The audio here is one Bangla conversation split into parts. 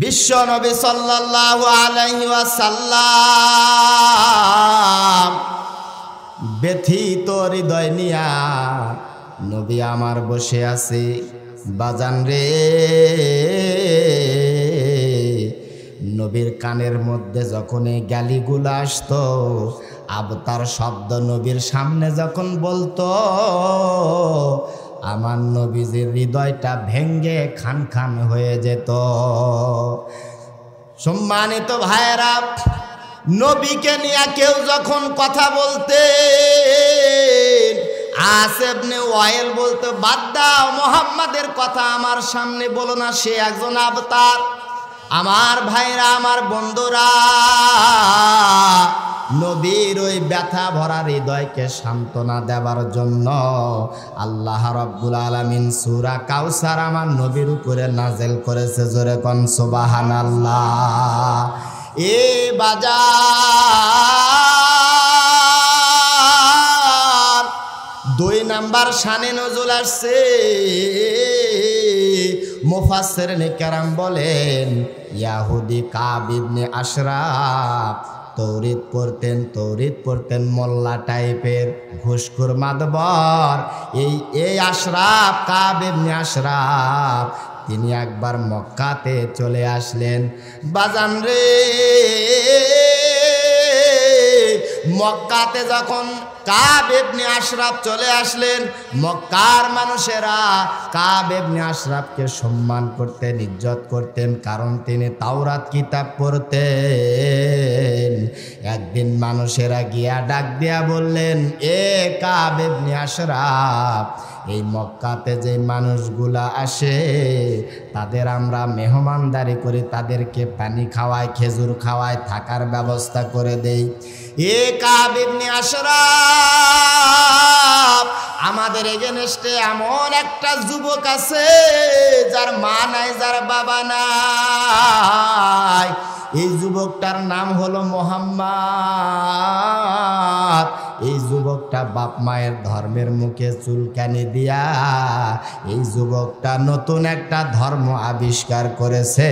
বিশ্ব নবী সাল্লাল্লাহু আলাইহি ওয়াসাল্লাম ব্যথিত হৃদয় নিয়া নবী আমার বসে আছে। বাজান রে, নবীর কানের মধ্যে যখন এই গালিগুলো আসতো, আবতার শব্দ নবীর সামনে যখন বলতো, আমার নবীজির হৃদয়টা ভেঙ্গে খান খান হয়ে যেত। সম্মানিত ভাইয়েরা, নবীকে নিয়ে কেউ যখন কথা বলতে, আসেবনে ওয়াইল বলতে, বাদ দাও, মোহাম্মদের কথা আমার সামনে বলো না, সে একজন আবতার। আমার ভাইরা, আমার বন্ধুরা, নবীর ওই ব্যথা ভরা হৃদয়কে সান্ত্বনা দেবার জন্য আল্লাহ রাব্বুল আলামিন সূরা কাউসার আমার নবীর উপরে নাযিল করেছে। জোরে কোন সুবহানাল্লাহ। এ বাজার 2 নাম্বার শানে নজুল আসছে। মুফাসসিরিনে কেরাম বলেন, ইয়াহুদি কাব ইবনে আশরাফ তৌরিত পড়তেন মোল্লা টাইপের ঘুষখোর মাদবর। এই আশরাফ, কাব ইবনে আশরাফ, তিনি একবার মক্কাতে চলে আসলেন। বাজান রে, মক্কাতে যখন কাব ইবনে আশরাফ চলে আসলেন, মক্কার মানুষেরা কাব ইবনে আশরাফকে সম্মান করতেন, ইজ্জত করতেন, কারণ তিনি তাওরাত কিতাব পড়তেন। একদিন মানুষেরা গিয়া ডাক দিয়া বললেন, এ কাব ইবনে আশরাফ, এই মক্কাতে যে মানুষগুলা আসে তাদের আমরা মেহমানদারি করি, তাদেরকে পানি খাওয়াই, খেজুর খাওয়াই, থাকার ব্যবস্থা করে দেই। এ কাব ইবনে আশরাফ, আমাদের এগেনস্টে এমন একটা যুবক আছে যার মা নাই, যার বাবা নাই। এই যুবকটার নাম হলো মুহাম্মদ। এই যুবকটা বাপ মায়ের ধর্মের মুখে চুলকানি দিয়া এই যুবকটা নতুন একটা ধর্ম আবিষ্কার করেছে।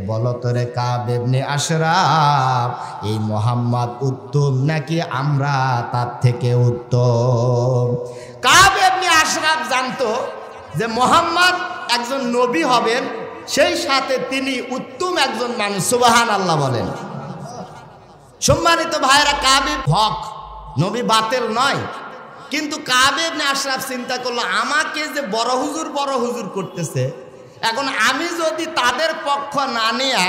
বলো তোরে কাব ইবনে আশরাফ, এই মুহাম্মদ উত্তম নাকি আমরা তার থেকে উত্তম? কাব ইবনে আশরাফ জানতো যে মুহাম্মদ একজন নবী হবেন, সেই সাথে তিনি উত্তম একজন মানুষ। সুবহানাল্লাহ বলেন। সম্মানিত ভাইরা, কাব হক, নবী বাতিল নয়, কিন্তু কাব ইবনে আশরাফ চিন্তা করলো, আমাকে যে বড় হুজুর করতেছে, এখন আমি যদি তাদের পক্ষ না নিয়ে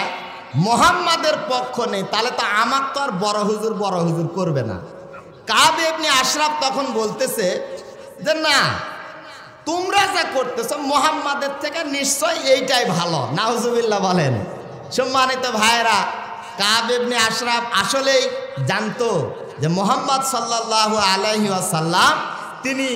মুহাম্মাদের পক্ষ নেই, তাহলে তো আমাকে তো আর বড় হুজুর করবে না। কাব ইবনে আশরাফ তখন বলতেছে যে না, তোমরা যা করতেছো মুহাম্মাদের থেকে নিশ্চয় এইটাই ভালো। নাউজুবিল্লাহ বলেন। সম্মানিত ভাইরা, কাব ইবনে আশরাফ আসলেই জানতো যে মুহাম্মদ সাল্লাল্লাহু আলাইহি ওয়াসাল্লাম তিনি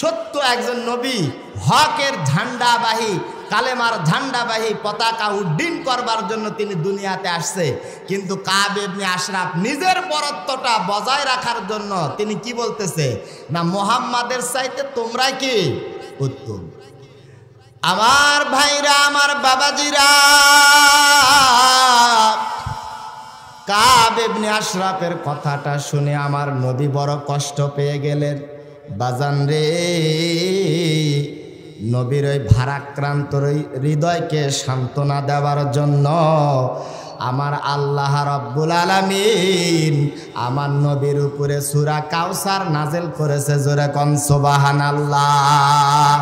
সত্য একজন নবী, হকের ঝান্ডাবাহী, কালেমার ঝান্ডাবাহী পতাকা উড্ডীন করবার জন্য তিনি দুনিয়াতে আসছে। কিন্তু কাব ইবনে আশরাফ নিজের পরত্বটা বজায় রাখার জন্য তিনি কি বলতেছে, না মুহাম্মাদের চাইতে তোমরা কি উত্তম। আমার ভাইরা, আমার বাবাজিরা, কাব ইবনে আশরাফের কথাটা শুনে আমার নবী বড় কষ্ট পেয়ে গেলেন। বাজান রে, নবীর ওই ভারাক্রান্ত হৃদয়কে সান্ত্বনা দেওয়ার জন্য আমার আল্লাহ রাব্বুল আলামিন আমার নবীর উপরে সূরা কাউসার নাযিল করেছে। জোরে কোন সুবহানাল্লাহ।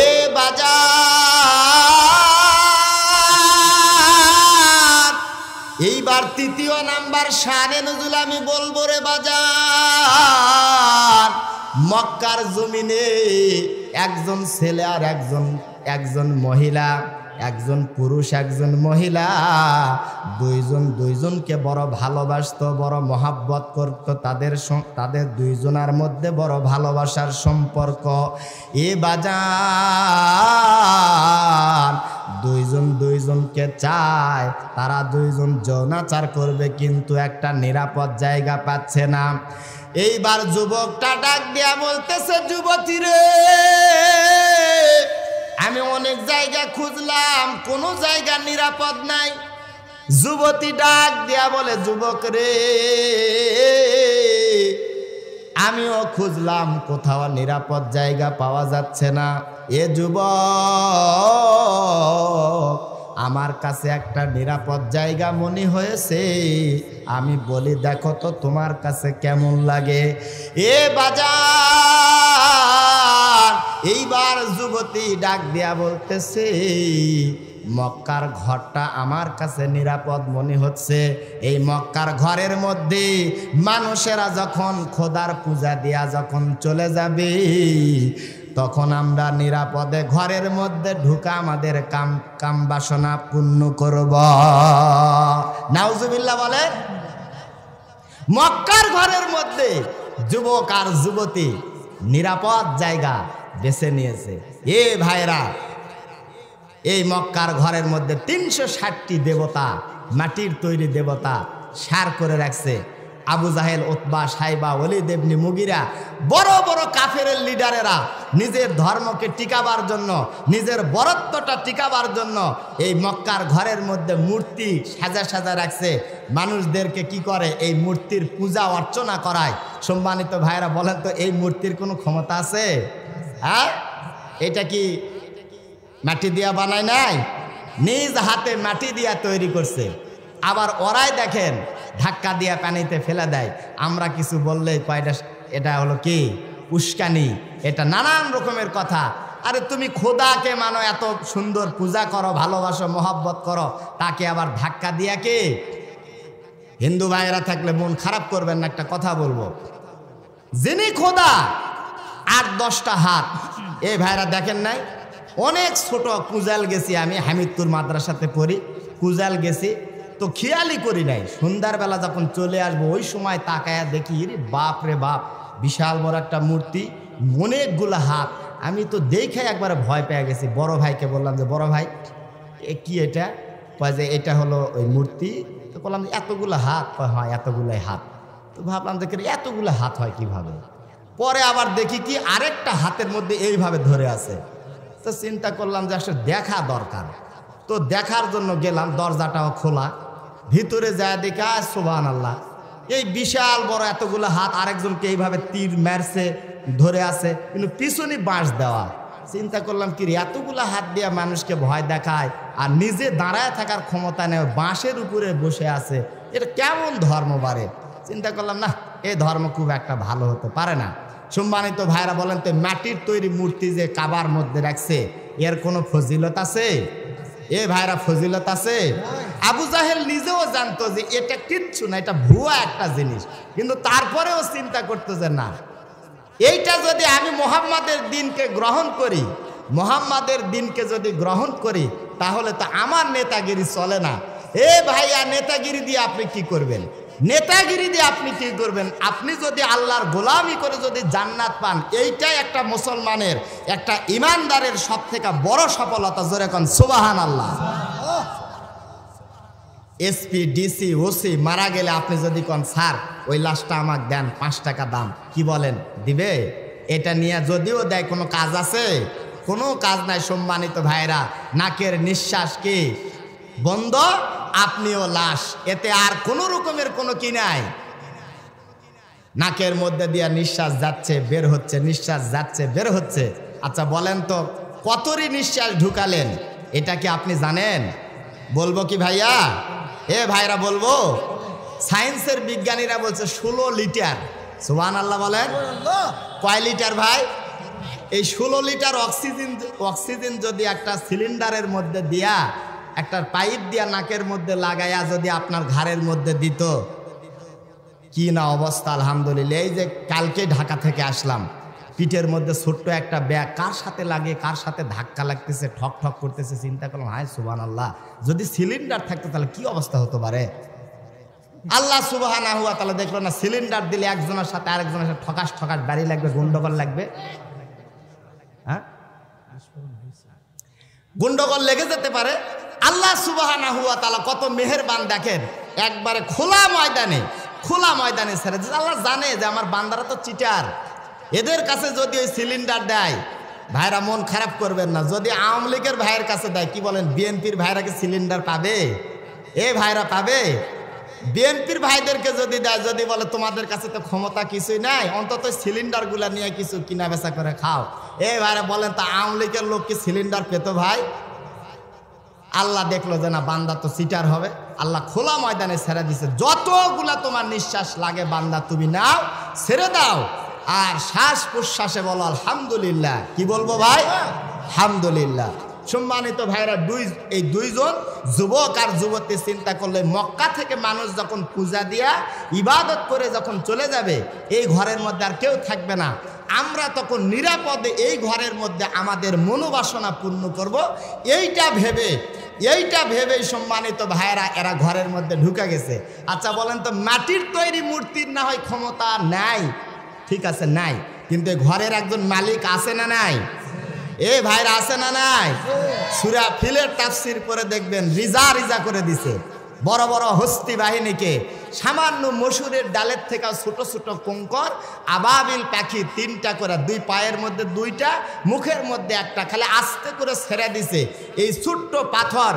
এ বাজার, এইবার 3য় নাম্বার শানে নজুল আমি বলবো রে বাজার। মক্কার জমিনে একজন ছেলে আর একজন মহিলা, একজন পুরুষ একজন মহিলা, দুইজনকে বড় ভালোবাসতো, বড় মহাব্বত করত। তাদের দুইজনের মধ্যে বড় ভালোবাসার সম্পর্ক। এ বাজার, দুইজনকে চায়, তারা দুইজন যৌনাচার করবে, কিন্তু একটা নিরাপদ জায়গা পাচ্ছে না। এইবার যুবকটা ডাক দিয়া বলতেছে, যুবতী রে, আমি অনেক জায়গা খুঁজলাম, কোনো জায়গা নিরাপদ নাই। যুবতী ডাক দিয়া বলে, যুবক রে, আমিও খুঁজলাম, কোথাও নিরাপদ জায়গা পাওয়া যাচ্ছে না। এ যুবক, আমার কাছে একটা নিরাপদ জায়গা মনে হয়েছে, আমি বলি দেখো তো তোমার কাছে কেমন লাগে। এ বাজার, এইবার যুবতী ডাক দিয়া বলতেছে, মক্কার ঘরটা আমার কাছে নিরাপদ মনে হচ্ছে। এই মক্কার ঘরের মধ্যে মানুষেরা যখন খোদার পূজা দিয়া যখন চলে যাবে, তখন আমরা নিরাপদে ঘরের মধ্যে ঢুকা আমাদের কাম বাসনা পূর্ণ করব। নাউজুবিল্লাহ বলে। মক্কার ঘরের মধ্যে যুবক আর যুবতী নিরাপদ জায়গা বেছে নিয়েছে। এ ভাইরা, এই মক্কার ঘরের মধ্যে 360টি দেবতা, মাটির তৈরি দেবতা সার করে রাখছে। আবু জাহেল, উতবা, সাইবা, ওয়ালিদ ইবনে মুগিরা, বড় বড় কাফেরের লিডারেরা নিজের ধর্মকে টিকাবার জন্য, নিজের বরত্বটা টিকাবার জন্য এই মক্কার ঘরের মধ্যে মূর্তি সাজা সাজা রাখছে। মানুষদেরকে কি করে? এই মূর্তির পূজা অর্চনা করায়। সম্মানিত ভাইরা বলেন তো, এই মূর্তির কোনো ক্ষমতা আছে? হ্যাঁ, এটা কি মাটি দিয়া বানায় নাই? নিজ হাতে মাটি দিয়া তৈরি করছে। আবার ওরাই দেখেন ধাক্কা দিয়া পানিতে ফেলে দেয়। আমরা কিছু বললেই কয়টা এটা হলো কি উস্কানি, এটা নানান রকমের কথা। আরে তুমি খোদাকে মানো, এত সুন্দর পূজা করো, ভালোবাসো, মোহাব্বত করো, তাকে আবার ধাক্কা দিয়া কে? হিন্দু ভাইয়েরা থাকলে মন খারাপ করবেন না, একটা কথা বলবো। যিনি খোদা 8-10টা হাত, এই ভাইরা দেখেন নাই? অনেক ছোট কুজাল গেছি আমি, হামিদপুর মাদ্রাসাতে পড়ি, কুজাল গেছি তো খেয়ালই করি নাই। সন্ধ্যাবেলা যখন চলে আসবো ওই সময় তাকায়া দেখি, রে বাপ রে বাপ, বিশাল বড় একটা মূর্তি, অনেকগুলো হাত। আমি তো দেখে একবারে ভয় পেয়ে গেছি। বড় ভাইকে বললাম যে, বড় ভাই এ কি এটা? কয় যে এটা হলো ওই মূর্তি। তো বললাম যে এতগুলো হাত? কয় হ্যাঁ এতগুলোই হাত। তো ভাবলাম দেখি এতগুলো হাত হয় কিভাবে। পরে আবার দেখি কি আরেকটা হাতের মধ্যে এইভাবে ধরে আছে। তো চিন্তা করলাম যে আসলে দেখা দরকার। তো দেখার জন্য গেলাম, দরজাটাও খোলা, ভিতরে যায় দেখে সুবহানাল্লাহ, এই বিশাল বড় এতগুলো হাত আরেকজনকে এইভাবে তীর মারছে, ধরে আছে, কিন্তু পিছনে বাঁশ দেওয়া। চিন্তা করলাম কি এতগুলো হাত দিয়ে মানুষকে ভয় দেখায় আর নিজে দাঁড়ায় থাকার ক্ষমতা নেই, বাঁশের উপরে বসে আছে, এটা কেমন ধর্ম বাড়ে? চিন্তা করলাম না, এই ধর্ম খুব একটা ভালো হতে পারে না। সম্মানিত ভাইরা বলেন তো, মাটির তৈরি মূর্তি যে কাবার মধ্যে রাখছে, এর কোনো ফজিলত আছে? এ ভাইরা ফজিলত আছে? আবু জাহেল নিজেও জানতো যে এটা কিচ্ছু না, এটা ভুয়া একটা জিনিস, কিন্তু তারপরেও চিন্তা করতো যে না, এইটা যদি আমি মুহাম্মাদের দিনকে গ্রহণ করি, মুহাম্মাদের দিনকে যদি গ্রহণ করি, তাহলে তো আমার নেতাগিরি চলে না। এ ভাইয়া, নেতাগিরি দিয়ে আপনি কি করবেন? নেতাগিরি দিয়ে আপনি কি করবেন? আপনি যদি আল্লাহর গোলামি করে যদি জান্নাত পান, এইটাই একটা মুসলমানের, একটা ইমানদারের সব থেকে বড় সফলতা। জোরে কোন সুবহানাল্লাহ। এসপি, ডিসি, ওসি মারা গেলে আপনি যদি কোন স্যার ওই লাশটা আমাকে দেন, 5 টাকা দাম, কি বলেন? দিবে? এটা নিয়ে যদিও দেয়, কোনো কাজ আছে? কোনো কাজ নাই। সম্মানিত ভাইরা, নাকের নিঃশ্বাস কি বন্ধ, আপনিও লাশ, এতে আর কোনো রকমের কোনো কি নাই। নাকের মধ্যে দিয়ে নিঃশ্বাস যাচ্ছে বের হচ্ছে, নিঃশ্বাস যাচ্ছে বের হচ্ছে। আচ্ছা বলেন তো, কতরি নিঃশ্বাস ঢুকালেন, এটা কি আপনি জানেন? বলবো কি ভাইয়া? এ ভাইরা বলবো? সায়েন্সের বিজ্ঞানীরা বলছে 16 লিটার। সুবহানাল্লাহ বলেন। কয় লিটার ভাই? এই 16 লিটার অক্সিজেন যদি একটা সিলিন্ডারের মধ্যে দিয়া, একটা পাইপ দিয়া নাকের মধ্যে লাগাইয়া যদি আপনার ঘাড়ের মধ্যে দিত, কি না অবস্থা। আলহামদুলিল্লাহ। এই যে কালকে ঢাকা থেকে আসলাম, পিঠের মধ্যে ছোট্ট একটা ব্যাগ, কার সাথে লাগে, কার সাথে ধাক্কা লাগতেছে, ঠক ঠক করতেছে। চিন্তা করলাম, হায় সুবহানাল্লাহ, যদি সিলিন্ডার থাকতো তাহলে কি অবস্থা হতে পারে। আল্লাহ সুবহানাহু ওয়া তাআলা দেখলো না, সিলিন্ডার দিলে একজনের সাথে আরেকজনের সাথে ঠকাস ঠকাস বাড়ি লাগবে, গন্ডগোল লাগবে। হ্যাঁ, গন্ডগোল লেগে যেতে পারে। আল্লাহ সুবহানাহু ওয়া তাআলা কত মেহেরবান দেখেন, একবারে খোলা ময়দানে ছেড়ে। আল্লাহ জানে যে আমার বান্দারা তো চিটার, এদের কাছে যদি ওই সিলিন্ডার দেয় ভাইরা মন খারাপ করবেন না, যদি আওয়ামী লীগের ভাইয়ের কাছে দেয় কি বলেন বিএনপির ভাইরা কি সিলিন্ডার পাবে? এ ভাইরা পাবে? বিএনপির ভাইদেরকে যদি দেয়, যদি বলে তোমাদের কাছে তো ক্ষমতা কিছুই নাই, অন্তত সিলিন্ডারগুলো নিয়ে কিছু কিনা বেচা করে খাও, এ ভাইরা বলেন তা আওয়ামী লীগের লোক কি সিলিন্ডার পেত ভাই? আল্লাহ দেখলো যে না বান্দা তো সিটার হবে, আল্লাহ খোলা ময়দানে ছেড়ে দিছে, যতগুলা তোমার নিঃশ্বাস লাগে বান্দা তুমি নাও, ছেড়ে দাও, আর শ্বাস প্রশ্বাসে বলো আলহামদুলিল্লাহ। কি বলবো ভাই? আলহামদুলিল্লাহ। সম্মানিত ভাইরা, এই দুইজন যুবক আর যুবতী চিন্তা করলে মক্কা থেকে মানুষ যখন পূজা দিয়া ইবাদত করে যখন চলে যাবে, এই ঘরের মধ্যে আর কেউ থাকবে না, আমরা তখন নিরাপদে এই ঘরের মধ্যে আমাদের মনোবাসনা পূর্ণ করব, এইটা ভেবেই সম্মানিত ভাইরা এরা ঘরের মধ্যে ঢুকে গেছে। আচ্ছা বলেন তো, মাটির তৈরি মূর্তির না হয় ক্ষমতা নাই, ঠিক আছে নাই, কিন্তু ঘরের একজন মালিক আছে না নাই? এ ভাইরা আছে না নাই? সূরা ফিলের তাফসীর করে দেখবেন রিজা করে দিছে বড় বড় হস্তি বাহিনীকে। সামান্য মসুরের ডালের থেকে ছোট ছোট কঙ্কর আবাবিল পাখি 3টা করে, 2 পায়ের মধ্যে 2টা, মুখের মধ্যে 1টা, খালি আস্তে করে ছেড়ে দিছে। এই ছোট্ট পাথর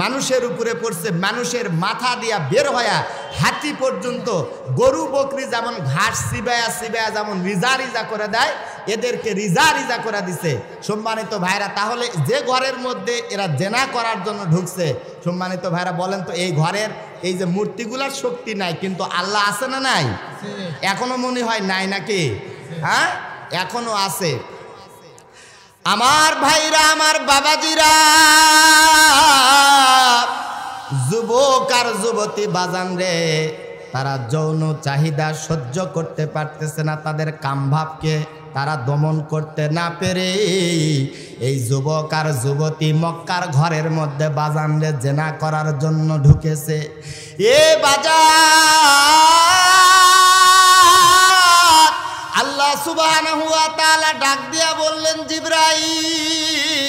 মানুষের উপরে পড়ছে, মানুষের মাথা দিয়া বের হয়া হাতি পর্যন্ত, গরু বকরি যেমন ঘাস চিবায়া যেমন রিজা করে দেয়, এদেরকে রিজা করে দিছে। সম্মানিত ভাইরা, তাহলে যে ঘরের মধ্যে এরা জেনা করার জন্য ঢুকছে, সম্মানিত ভাইরা বলেন তো, এই ঘরের এই যে মূর্তিগুলার শক্তি নাই, কিন্তু আল্লাহ আছে না নাই? এখনো মনে হয় নাই নাকি? হ্যাঁ, এখনো আছে। আমার ভাইরা, আমার বাবাজিরা, যুবক আর যুবতী বাজান রে, তারা যৌন চাহিদা সহ্য করতে পারতেছে না, তাদের কামভাবকে তারা দমন করতে না পেরে এই যুবক আর যুবতী মক্কার ঘরের মধ্যে বাজান রে জেনা করার জন্য ঢুকেছে। এ বাজার, আল্লাহ সুবহানাহু ওয়া তাআলা ডাক দিয়া বললেন, জিবরাইল,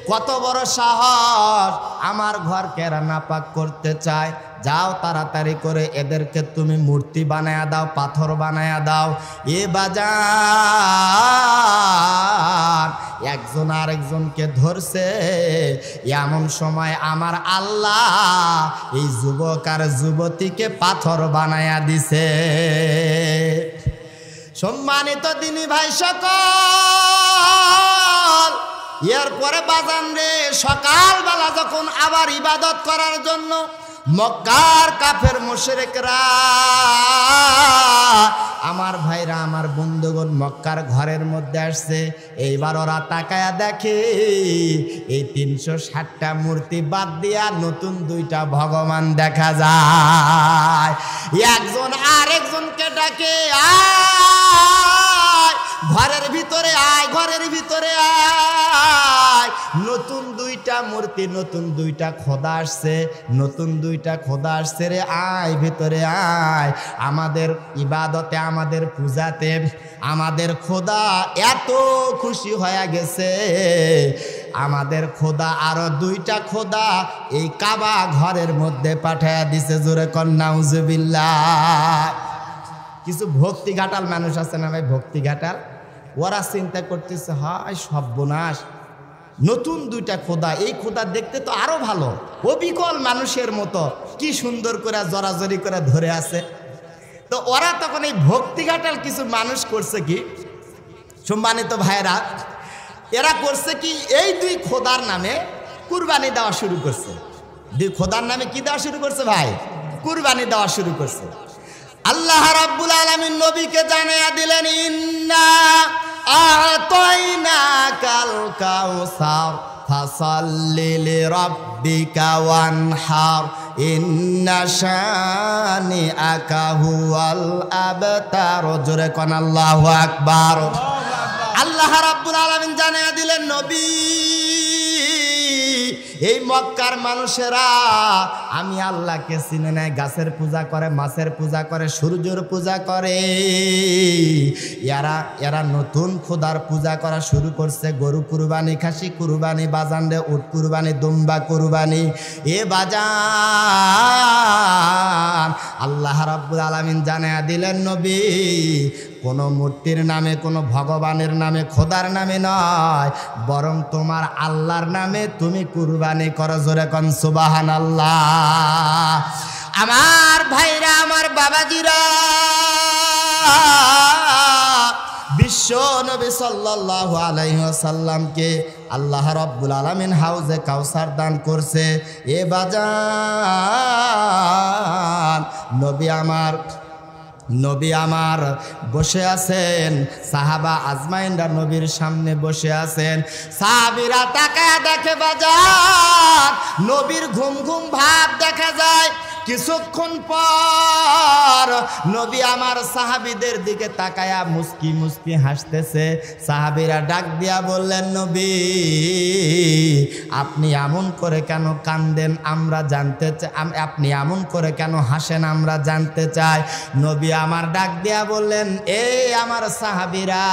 কত বড় সাহস, আমার ঘরকে এরা নাপাক করতে চায়, যাও তাড়াতাড়ি করে এদেরকে তুমি মূর্তি বানায়া দাও, পাথর বানায়া দাও। এ বাজার, একজন আরেকজনকে ধরছে, এমন সময় আমার আল্লাহ এই যুবক আর যুবতীকে পাথর বানায়া দিছে। সম্মানিত দিনী ভাই সকল, এরপরে বাজান রে, সকালবেলা যখন আবার ইবাদত করার জন্য মক্কার কাফের মুশরিকরা, আমার ভাইরা, আমার বন্ধুগণ মক্কার ঘরের মধ্যে আসছে, এইবার ওরা তাকায়া দেখে এই 360টা মূর্তি বাদ দিয়া নতুন 2টা ভগবান দেখা যায়। একজন আরেকজনকে ডাকে, আয় ঘরের ভিতরে আয়, ঘরের ভিতরে আয়, নতুন 2টা মূর্তি, নতুন 2টা খোদা আসছে, নতুন 2টা খোদা আসছে রে, আয় ভিতরে আয়। আমাদের ইবাদতে, আমাদের পূজাতে আমাদের খোদা এত খুশি হয়ে গেছে, আমাদের খোদা আরো 2টা খোদা এই কাবা ঘরের মধ্যে পাঠায়া দিছে। জোরে কর নাউজুবিল্লাহ। কিছু ভক্তি ঘাটাল মানুষ আছে না ভাই, ভক্তি ঘাটাল, ওরা চিন্তা করতেছে, হায় সর্বনাশ, নতুন 2টা খোদা, এই খোদা দেখতে তো আরো ভালো, অবিকল মানুষের মতো, কি সুন্দর করে জড়াজড়ি করে ধরে আছে। তো ওরা তখন এই ভক্তি ঘাটাল কিছু মানুষ করছে কি, সম্মানিত ভাইরা, এরা করছে কি, এই 2 খোদার নামে কুরবানি দেওয়া শুরু করছে। 2 খোদার নামে কি দেওয়া শুরু করছে ভাই? কুরবানি দেওয়া শুরু করছে। আল্লাহ রাব্বুল আলামিন নবীকে জানিয়ে দিলেন, ইন্না আতাইনাকাল কাউসার ফাসাল্লি লিরাব্বিকা ওয়ানহার ইন্না শানিআকা হুয়াল আবতার। জোরে কোন আল্লাহু আকবার। আল্লাহ রাব্বুল আলামিন জানিয়ে দিলেন, নবী, এই মক্কার মানুষেরা আমি আল্লাহকে চিনে নাই, গাছের পূজা করে, মাছের পূজা করে, সূর্যের পূজা করে, এরা নতুন খোদার পূজা করা শুরু করছে। গরু কুরবানি, খাসি কুরবানি, বাজানরে উট কুরবানি, দুম্বা কুরবানি। এ বাজান, আল্লাহ রাব্বুল আলামিন জানায়া দিলেন, নবী কোনো মূর্তির নামে, কোনো ভগবানের নামে, খোদার নামে নয়, বরং তোমার আল্লাহর নামে তুমি কুরবানি করো। জোরে কোন সুবহানাল্লাহ। আমার ভাইরা, আমার বাবাজিরা, বিশ্ব নবী সাল্লাল্লাহু আলাইহি ওয়াসাল্লামকে আল্লাহ রাব্বুল আলামিন হাউজে কাউসার দান করছে। এ বাজান, নবী আমার বসে আছেন, সাহাবা আজমাইনরা নবীর সামনে বসে আছেন। সাহাবীরা তাকায় দেখে বাজান, নবীর ঘুম ঘুম ভাব দেখা যায়। কিছুক্ষণ পর নবী আমার সাহাবীদের দিকে তাকায়া মুস্কি মুস্কি হাসতেছে। সাহাবীরা ডাক দিয়া বললেন, নবী আপনি এমন করে কেন কান্দেন আমরা জানতে চাই, আপনি এমন করে কেন হাসেন আমরা জানতে চাই। নবী আমার ডাক দিয়া বললেন, এই আমার সাহাবীরা,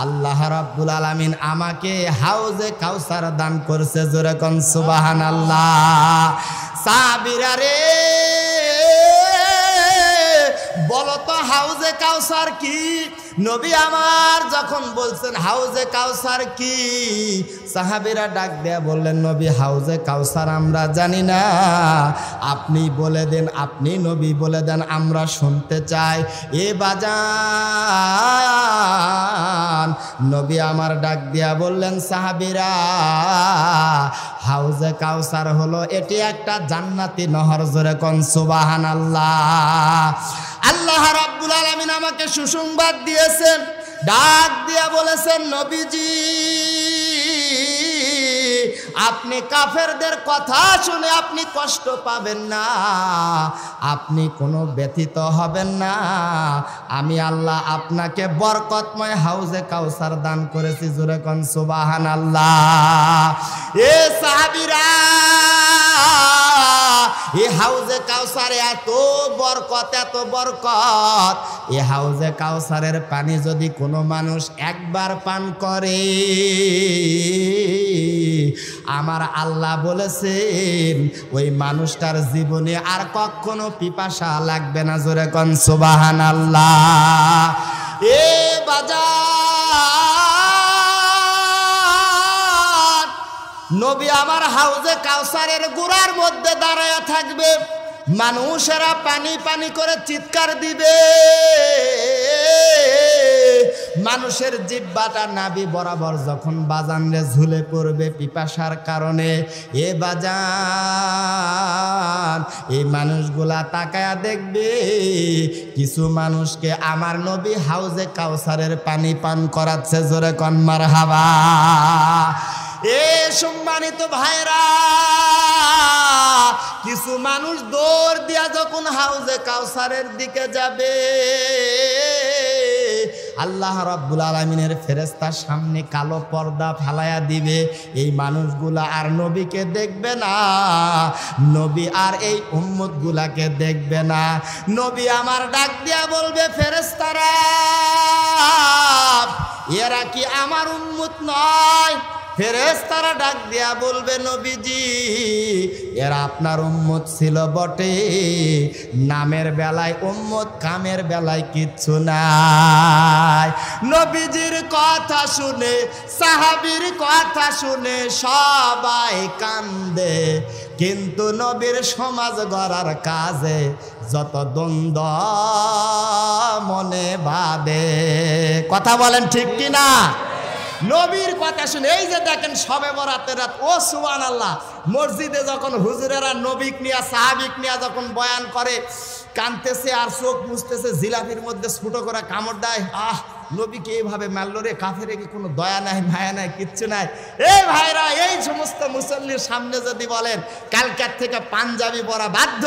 আল্লাহ রাব্বুল আলামিন আমাকে হাউজে কাউসার দান করছে। জোরে কোন সুবহানাল্লাহ। সাহাবীরা রে, বলো তো হাউজে কাউসার কি? নবী আমার যখন বলছেন হাউজে কাউসার কি, সাহাবীরা ডাক দেয়া বললেন, নবী হাউজে কাউসার আমরা জানি না, আপনি বলে দেন, আপনি নবী বলে দেন, আমরা শুনতে চাই। এ বাজান, নবী আমার ডাক দিয়া বললেন, সাহাবীরা হাউজে কাউসার হলো এটি একটা জান্নাতি নহর। জোরে কোন সুবহানাল্লাহ। আল্লাহ রাব্বুল আলামিন আমাকে সুসংবাদ দিয়েছেন, ডাক দিয়া বলেছেন, নবীজি আপনি কাফেরদের কথা শুনে আপনি কষ্ট পাবেন না, আপনি কোনো ব্যথিত হবেন না। আমি আল্লাহ আপনাকে বরকতময় হাউজে কাউসার দান করেছি। জোরে কোন সুবহানাল্লাহ। এ সাহাবীরা, এই হাউজে কাউসারে এত বরকত, এত বরকত। এই হাউজে কাউসারের পানি যদি কোনো মানুষ একবার পান করে, আমার আল্লাহ বলেছেন ওই মানুষটার জীবনে আর কখনো পিপাসা লাগবে না। জোরে কোন সুবহানাল্লাহ। এ বাজার, নবী আমার হাউজে কাউসারের গোড়ার মধ্যে দাঁড়ায় থাকবে, মানুষেরা পানি পানি করে চিৎকার দিবে, মানুষের জিহ্বাটা নাভি বরাবর যখন বাজানরে ঝুলে পড়বে পিপাসার কারণে। এ বাজান, এই মানুষগুলা তাকায়া দেখবে কিছু মানুষকে আমার নবী হাউজে কাউসারের পানি পান করাচ্ছে। জোরে কোন মারহাবা। এ সম্মানিত ভাইরা, কিছু মানুষ দৌড় দিয়া যখন হাউজে কাউসারের দিকে যাবে, আল্লাহ রাব্বুল আলামিনের ফেরেশতা সামনে কালো পর্দা ফালায়া দিবে। এই মানুষগুলা আর নবীকে দেখবে না, নবী আর এই উম্মতগুলাকে দেখবে না। নবী আমার ডাক দিয়া বলবে, ফেরেশতারা এরা কি আমার উম্মত নয়? ফেরেশতারা ডাক দিয়া বলবে, নবীজি এরা আপনার উম্মত ছিল বটে, নামের বেলায় উম্মত, কামের বেলায় কিচ্ছু নাই। নবীজির কথা শুনে, সাহাবীর কথা শুনে সবাই কান্দে, কিন্তু নবীর সমাজ গড়ার কাজে যত দ্বন্দ্ব মনে বাঁধে। কথা বলেন ঠিক কিনা? নবীর কথা শুনে, এই যে দেখেন সবে বরাতের রাত, ও সুবহানাল্লাহ, মসজিদে যখন হুজুরেরা নবীক নিয়া, সাহাবিক নিয়া যখন বয়ান করে, কানতেছে আর চোখ মুছতেছে, জিলাপির মধ্যে ফুটো করে কামড় দেয়। আহ, নবীকে এইভাবে মারলো রে, কাফেরে কি কোনো দয়া নাই, মায়া নাই, কিচ্ছু নাই। এই ভাইরা, এই সমস্ত মুসল্লির সামনে যদি বলেন কালকের থেকে পাঞ্জাবি পরা বাধ্য,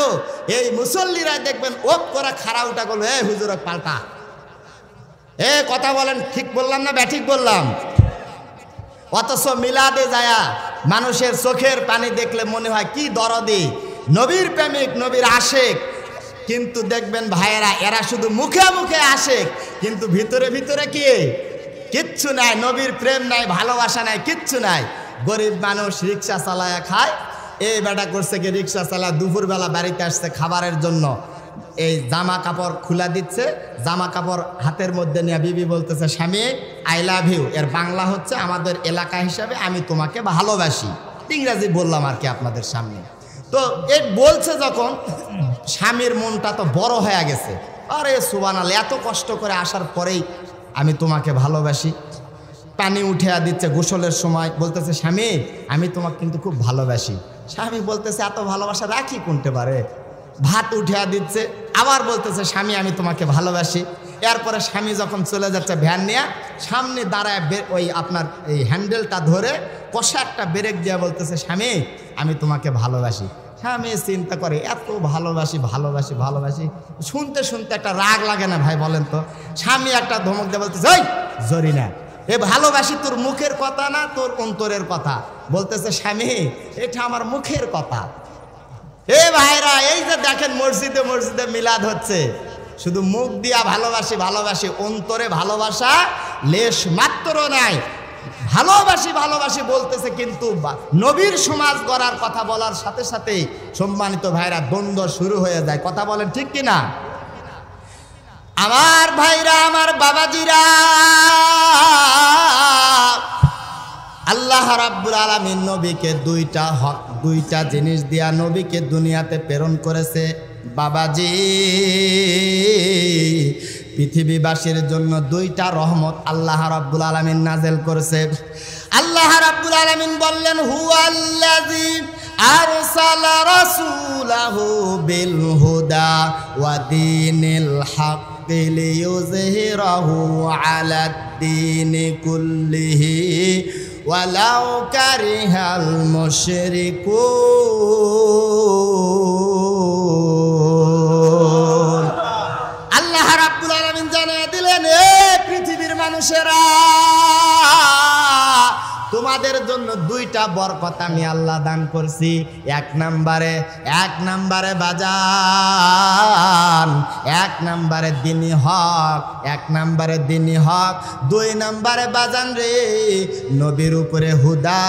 এই মুসল্লিরা দেখবেন ওক করে খাড়া উঠা করলো, এই হুজুর পাল্টা। এ কথা বলেন, ঠিক বললাম না ব্যাঠিক বললাম? অথচ মিলাদে যায়া মানুষের চোখের পানি দেখলে মনে হয় কি দরদি, নবীর প্রেমিক, নবীর আশেক, কিন্তু দেখবেন ভাইয়েরা এরা শুধু মুখে মুখে আশেক, কিন্তু ভিতরে ভিতরে কি কিচ্ছু নাই, নবীর প্রেম নাই, ভালোবাসা নাই, কিচ্ছু নাই। গরিব মানুষ রিক্সা চালায়া খায়, এই বেটা করছে কি রিক্সা চালা দুপুরবেলা বাড়িতে আসছে খাবারের জন্য, এই জামা কাপড় খুলা দিচ্ছে, জামা কাপড় হাতের মধ্যে নিয়ে বিবি বলতেছে স্বামী আই লাভ ইউ, এর বাংলা হচ্ছে আমাদের এলাকা হিসাবে আমি তোমাকে ভালোবাসি। ইংরাজি বললাম আর কি আপনাদের সামনে। তো এই বলছে যখন, স্বামীর মনটা তো বড় হয়ে গেছে, আরে সুবহানাল্লাহ, এত কষ্ট করে আসার পরেই আমি তোমাকে ভালোবাসি। পানি উঠিয়া দিচ্ছে গোসলের সময়, বলতেছে স্বামী আমি তোমাকে কিন্তু খুব ভালোবাসি। স্বামী বলতেছে এত ভালোবাসা রাখি কোনতে পারে। ভাত উঠিয়া দিচ্ছে, আবার বলতেছে স্বামী আমি তোমাকে ভালোবাসি। এরপরে স্বামী যখন চলে যাচ্ছে ভ্যান নিয়ে, সামনে দাঁড়ায় ওই আপনার এই হ্যান্ডেলটা ধরে কষা একটা ব্রেক দিয়ে বলতেছে স্বামী আমি তোমাকে ভালোবাসি। স্বামী চিন্তা করে এত ভালোবাসি ভালোবাসি ভালোবাসি, শুনতে শুনতে একটা রাগ লাগে না ভাই বলেন তো? স্বামী একটা ধমক দিয়ে বলতেছে ওই জরিনা, এ ভালোবাসি তোর মুখের কথা না তোর অন্তরের কথা? বলতেছে স্বামী এটা আমার মুখের কথা। এ ভাইরা, এই যে দেখেন মসজিদে মসজিদে মিলাদ হচ্ছে, শুধু মুখ দিয়া ভালোবাসি ভালোবাসি, অন্তরে ভালোবাসা লেশ মাত্র নাই। ভালোবাসি ভালোবাসি বলতেছে, কিন্তু নবীর সমাজ গড়ার কথা বলার সাথে সাথে সম্মানিত ভাইরা দ্বন্দ্ব শুরু হয়ে যায়। কথা বলেন ঠিক কিনা? আমার ভাইরা, আমার বাবাজিরা, আল্লাহ রাব্বুল আলামিন নবীকে দুইটা জিনিস দিয়া নবীকে দুনিয়াতে প্রেরণ করেছে। বাবাজি, পৃথিবীবাসীর জন্য দুইটা রহমত আল্লাহ রাব্বুল আলামিন নাযিল করেছে। আল্লাহ রাব্বুল আলামিন বললেন হুয়াল্লাযী আরসালা রাসূলাহু বিল হুদা ওয়া দীনিল হক লিইয়ুযহিরাহু আলাদ-দীনি কুল্লিহি ওয়ালাউ কারিহাল মুশরিকুন। আল্লাহ রাব্বুল আলামিন জানিয়ে দিলেন, এ পৃথিবীর মানুষেরা, তোমাদের জন্য দুইটা বরকত আমি আল্লাহ দান করছি। এক নম্বরে বাজান, এক নম্বরে দ্বীনি হক, 2 নম্বরে বাজান রে নবীর উপরে হুদা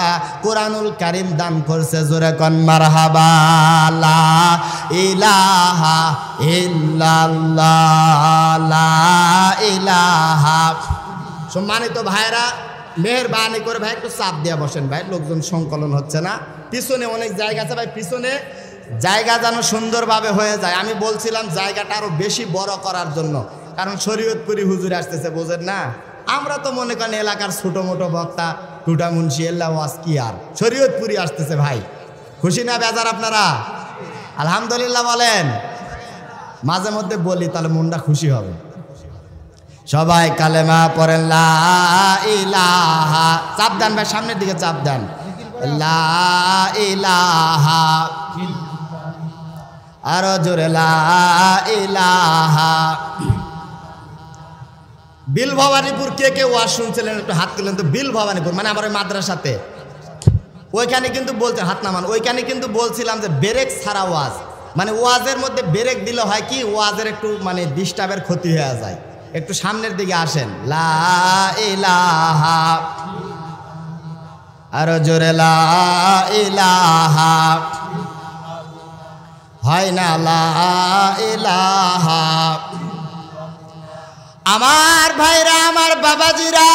কোরআনুল কারীম দান করছে। জোরে কোন মারহাবা। লা ইলাহা ইল্লাল্লাহ, লা ইলাহা। সম্মানিত ভাইরা, মেহরবানি করে ভাই একটু চাপ দিয়ে বসেন ভাই, লোকজন সংকলন হচ্ছে না। পিছনে অনেক জায়গা আছে ভাই, পিছনে জায়গা যেন সুন্দরভাবে হয়ে যায়। আমি বলছিলাম জায়গাটা আরো বেশি বড় করার জন্য, কারণ শরীয়তপুরি হুজুর আসতেছে, বোঝেন না? আমরা তো মনে করেন এলাকার ছোট মোটো বক্তা, টুটা মুন্সি, এল্লা ওয়াজ কি আর, শরীয়তপুরি আসতেছে ভাই। খুশি না বেজার আপনারা? আলহামদুলিল্লাহ বলেন। মাঝে মধ্যে বলি তাহলে মনটা খুশি হবে। সবাই কালেমা পড়েন লা ইলাহা। চাপ দেন ভাই, সামনের দিকে চাপ দেন। লা ইলাহা, আরো জোরে লা ইলাহা। বিল ভবানীপুর কে কে ওয়াজ শুনছিলেন একটু হাত তুলেন তো। বিল ভবানীপুর মানে আমার ওই মাদ্রাসাতে, ওইখানে কিন্তু বলতে হাত নামান, ওইখানে কিন্তু বলছিলাম যে ব্রেক ছাড়া ওয়াজ, মানে ওয়াজের মধ্যে ব্রেক দিলে হয় কি, ওয়াজের একটু মানে ডিস্টার্বের ক্ষতি হয়ে যায়। একটু সামনের দিকে আসেন। লা ইলাহা, আরো জোরে লা ইলাহা। হয় না লা ইলাহা। আমার ভাইরা, আমার বাবাজিরা,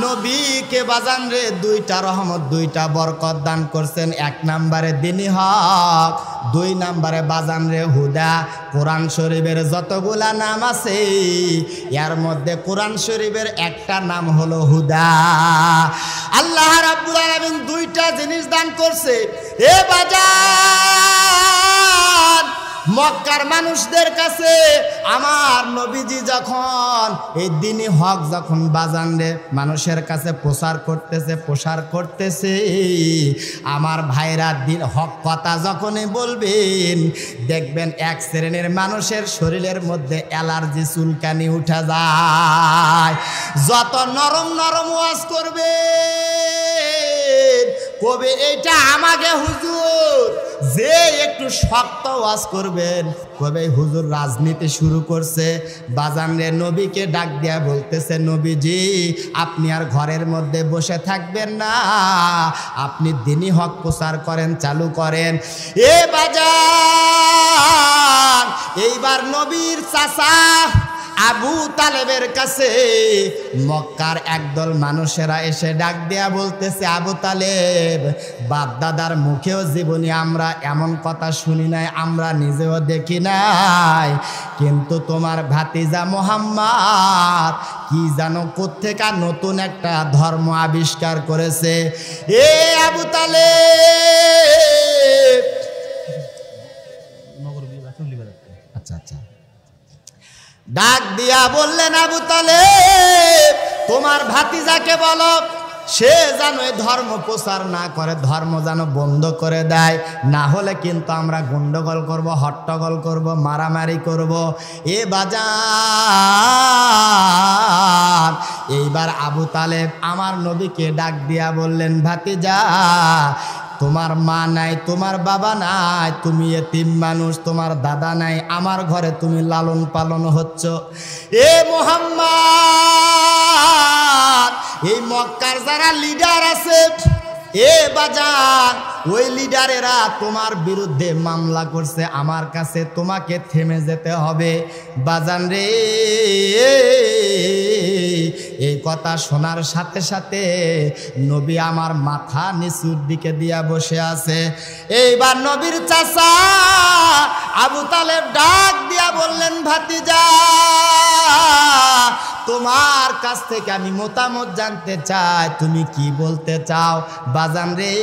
নবীকে বাজান রে দুইটা রহমত, দুইটা বরকত দান করছেন। 1 নম্বরে দ্বীনি হক, 2 নম্বরে বাজান রে হুদা। কোরআন শরীফের যতগুলা নাম আছে এর মধ্যে কোরআন শরীফের একটা নাম হলো হুদা। আল্লাহ রাব্বুল আলামিন দুইটা জিনিস দান করছে। এ বাজান, মক্কার মানুষদের কাছে আমার নবীজি যখন এই দ্বীনি হক যখন বাজান রে মানুষের কাছে প্রচার করতেছে, আমার ভাইরা দিন হক কথা যখনই বলবেন, দেখবেন এক শ্রেণীর মানুষের শরীরের মধ্যে অ্যালার্জি চুলকানি উঠে যায়। যত নরম নরম ওয়াজ করবে, কবে এটা আমাকে হুজুর, যে একটু শক্ত ওয়াজ করবেন কবে হুজুর রাজনীতি শুরু করছে। বাজান রে নবীকে ডাক দিয়া বলতেছে, নবীজি আপনি আর ঘরের মধ্যে বসে থাকবেন না, আপনি দ্বীনি হক প্রচার করেন, চালু করেন। এ বাজান, এইবার নবীর চাচা আবু তালেবের কাছে মক্কার একদল মানুষেরা এসে ডাক দেয়া বলতেছে, আবু তালেব, বাপ দাদার মুখেও জীবনে আমরা এমন কথা শুনি নাই, আমরা নিজেও দেখি নাই, কিন্তু তোমার ভাতিজা মুহাম্মদ কি জানো কোত্থেকে নতুন একটা ধর্ম আবিষ্কার করেছে। এ আবু তালেব, আচ্ছা আচ্ছা, ডাক দিয়া বললেন, আবু তালেব, তোমার ভাতিজাকে বলো সে যেন এই ধর্ম প্রচার না করে, ধর্ম যেন বন্ধ করে দেয়, না হলে কিন্তু আমরা গন্ডগোল করব, হট্টগোল করব, মারামারি করব। এ বাজার, এইবার আবু তালেব আমার নবীকে ডাক দিয়া বললেন, ভাতিজা, তোমার মা নাই, তোমার বাবা নাই, তুমি এতিম মানুষ, তোমার দাদা নাই, আমার ঘরে তুমি লালন পালন হচ্ছ। এ মুহাম্মদ, এই মক্কার যারা লিডার আছে, এ বাজার, ওই লিডারেরা তোমার বিরুদ্ধে মামলা করছে, আমার কাছে তোমাকে থেমে যেতে হবে। বাজান রে, এই কথা শোনার সাথে সাথে নবী আমার মাথা নিচুর দিকে দিয়া বসে আছে। এইবার নবীর চাচা আবু তালেব ডাক দিয়া বললেন, ভাতিজা, তোমার কাছ থেকে আমি মতামত জানতে চাই, তুমি কি বলতে চাও? বাজান রে,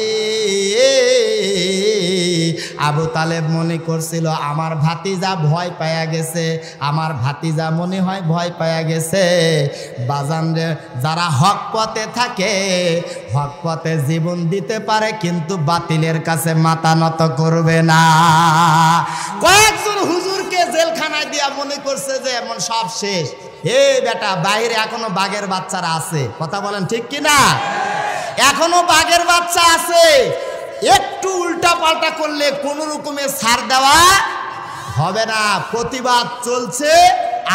আবু তালেব মনে করছিল আমার ভাতিজা ভয় পায়া গেছে, আমার ভাতিজা মনে হয় ভয় পায়া গেছে। বাজান রে, যারা হক পথে থাকে, হক পথে জীবন দিতে পারে, কিন্তু বাতিলের কাছে মাথা নত করবে না। কয়েকজন হুজুরকে জেলখানায় দিয়া মনে করছে যে এমন সব শেষ। এ বেটা, বাইরে এখনো বাঘের বাচ্চারা আছে, কথা বলেন ঠিক কিনা? এখনো বাঘের বাচ্চা আছে, একটু উল্টা পাল্টা করলে কোন রকমে ছাড় দেওয়া হবে না। প্রতিবাদ চলছে,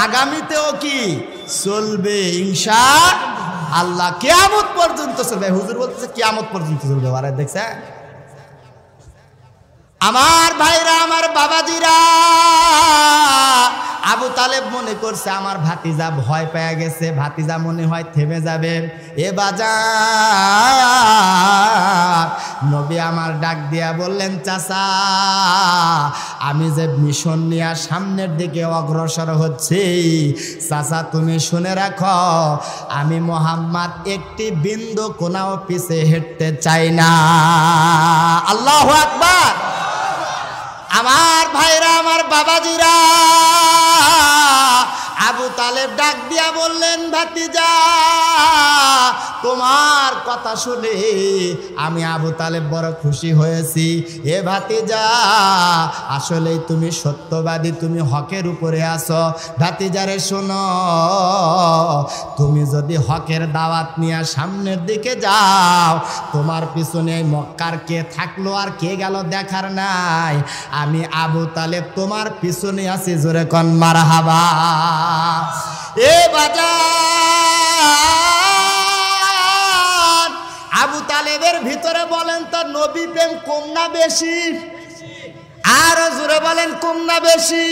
আগামীতেও কি চলবে ইনশাআল্লাহ, কিয়ামত পর্যন্ত চলবে। হুজুর বলতেছে কিয়ামত পর্যন্ত চলবে। আরে দেখছে আমার ভাইরা, আমার বাবাজিরা, আবু তালেব মনে করছে আমার ভাতিজা ভয় পেয়ে গেছে, ভাতিজা মনে হয় থেমে যাবে। এ বাজার, নবী আমার ডাক দিয়া বললেন, চাচা, আমি যে মিশন নিয়ে সামনের দিকে অগ্রসর হচ্ছি, চাচা তুমি শুনে রাখো, আমি মুহাম্মদ একটি বিন্দু কোনাও পিছে হেঁটতে চাই না। আল্লাহু আকবার। আমার ভাইরা, আমার বাবাজিরা, আবু তালেব ডাক দিয়া বললেন, ভাতিজা, তোমার কথা শুনে আমি আবু তালেব বড় খুশি হয়েছি। এ ভাতিজা, আসলেই তুমি সত্যবাদী, তুমি হকের উপরে আছো। ভাতিজারে শোনো, তুমি যদি হকের দাওয়াত নিয়ে সামনের দিকে যাও, তোমার পিছনে মক্কার কে থাকলো আর কে গেল দেখার নাই, আমি আবু তালেব তোমার পিছনে আছি। জোরে কোন মারহাবা। এ বাজার, আবু তালেবের ভিতরে বলেন তো নবী প্রেম কম না বেশি? আরো জোরে বলেন, কম না বেশি?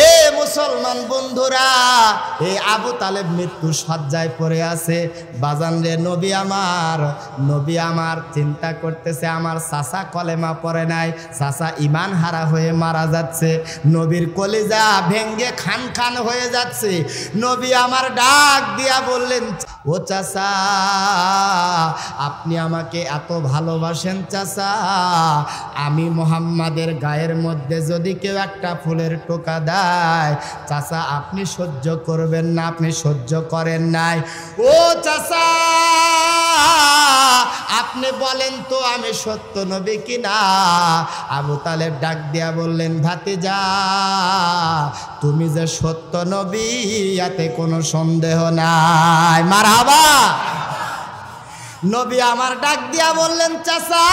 এ মুসলমান বন্ধুরা, এই আবু তালেব মৃত্যু সজ্জায় পড়ে আছে। বাজান রে, নবী আমার চিন্তা করতেছে, আমার চাচা কলেমা পড়ে নাই, চাচা ইমান হারা হয়ে মারা যাচ্ছে, নবীর কলিজা ভেঙ্গে খান খান হয়ে যাচ্ছে। নবী আমার ডাক দিয়া বললেন, ও চাচা, আপনি আমাকে এত ভালোবাসেন চাচা, আমি মুহাম্মাদের গায়ের মধ্যে যদি কেউ একটা ফুলের টোকা দেয়, চাচা আপনি সহ্য করবেন না? আপনি সহ্য করেন নাই? ও চাচা, আপনি বলেন তো আমি সত্য নবী কিনা? আবু তালেব ডাক দিয়া বললেন, ভাতিজা, তুমি যে সত্য নবী এতে কোনো সন্দেহ নাই। মারহাবা। নবী আমার ডাক দিয়া বললেন, চাচা,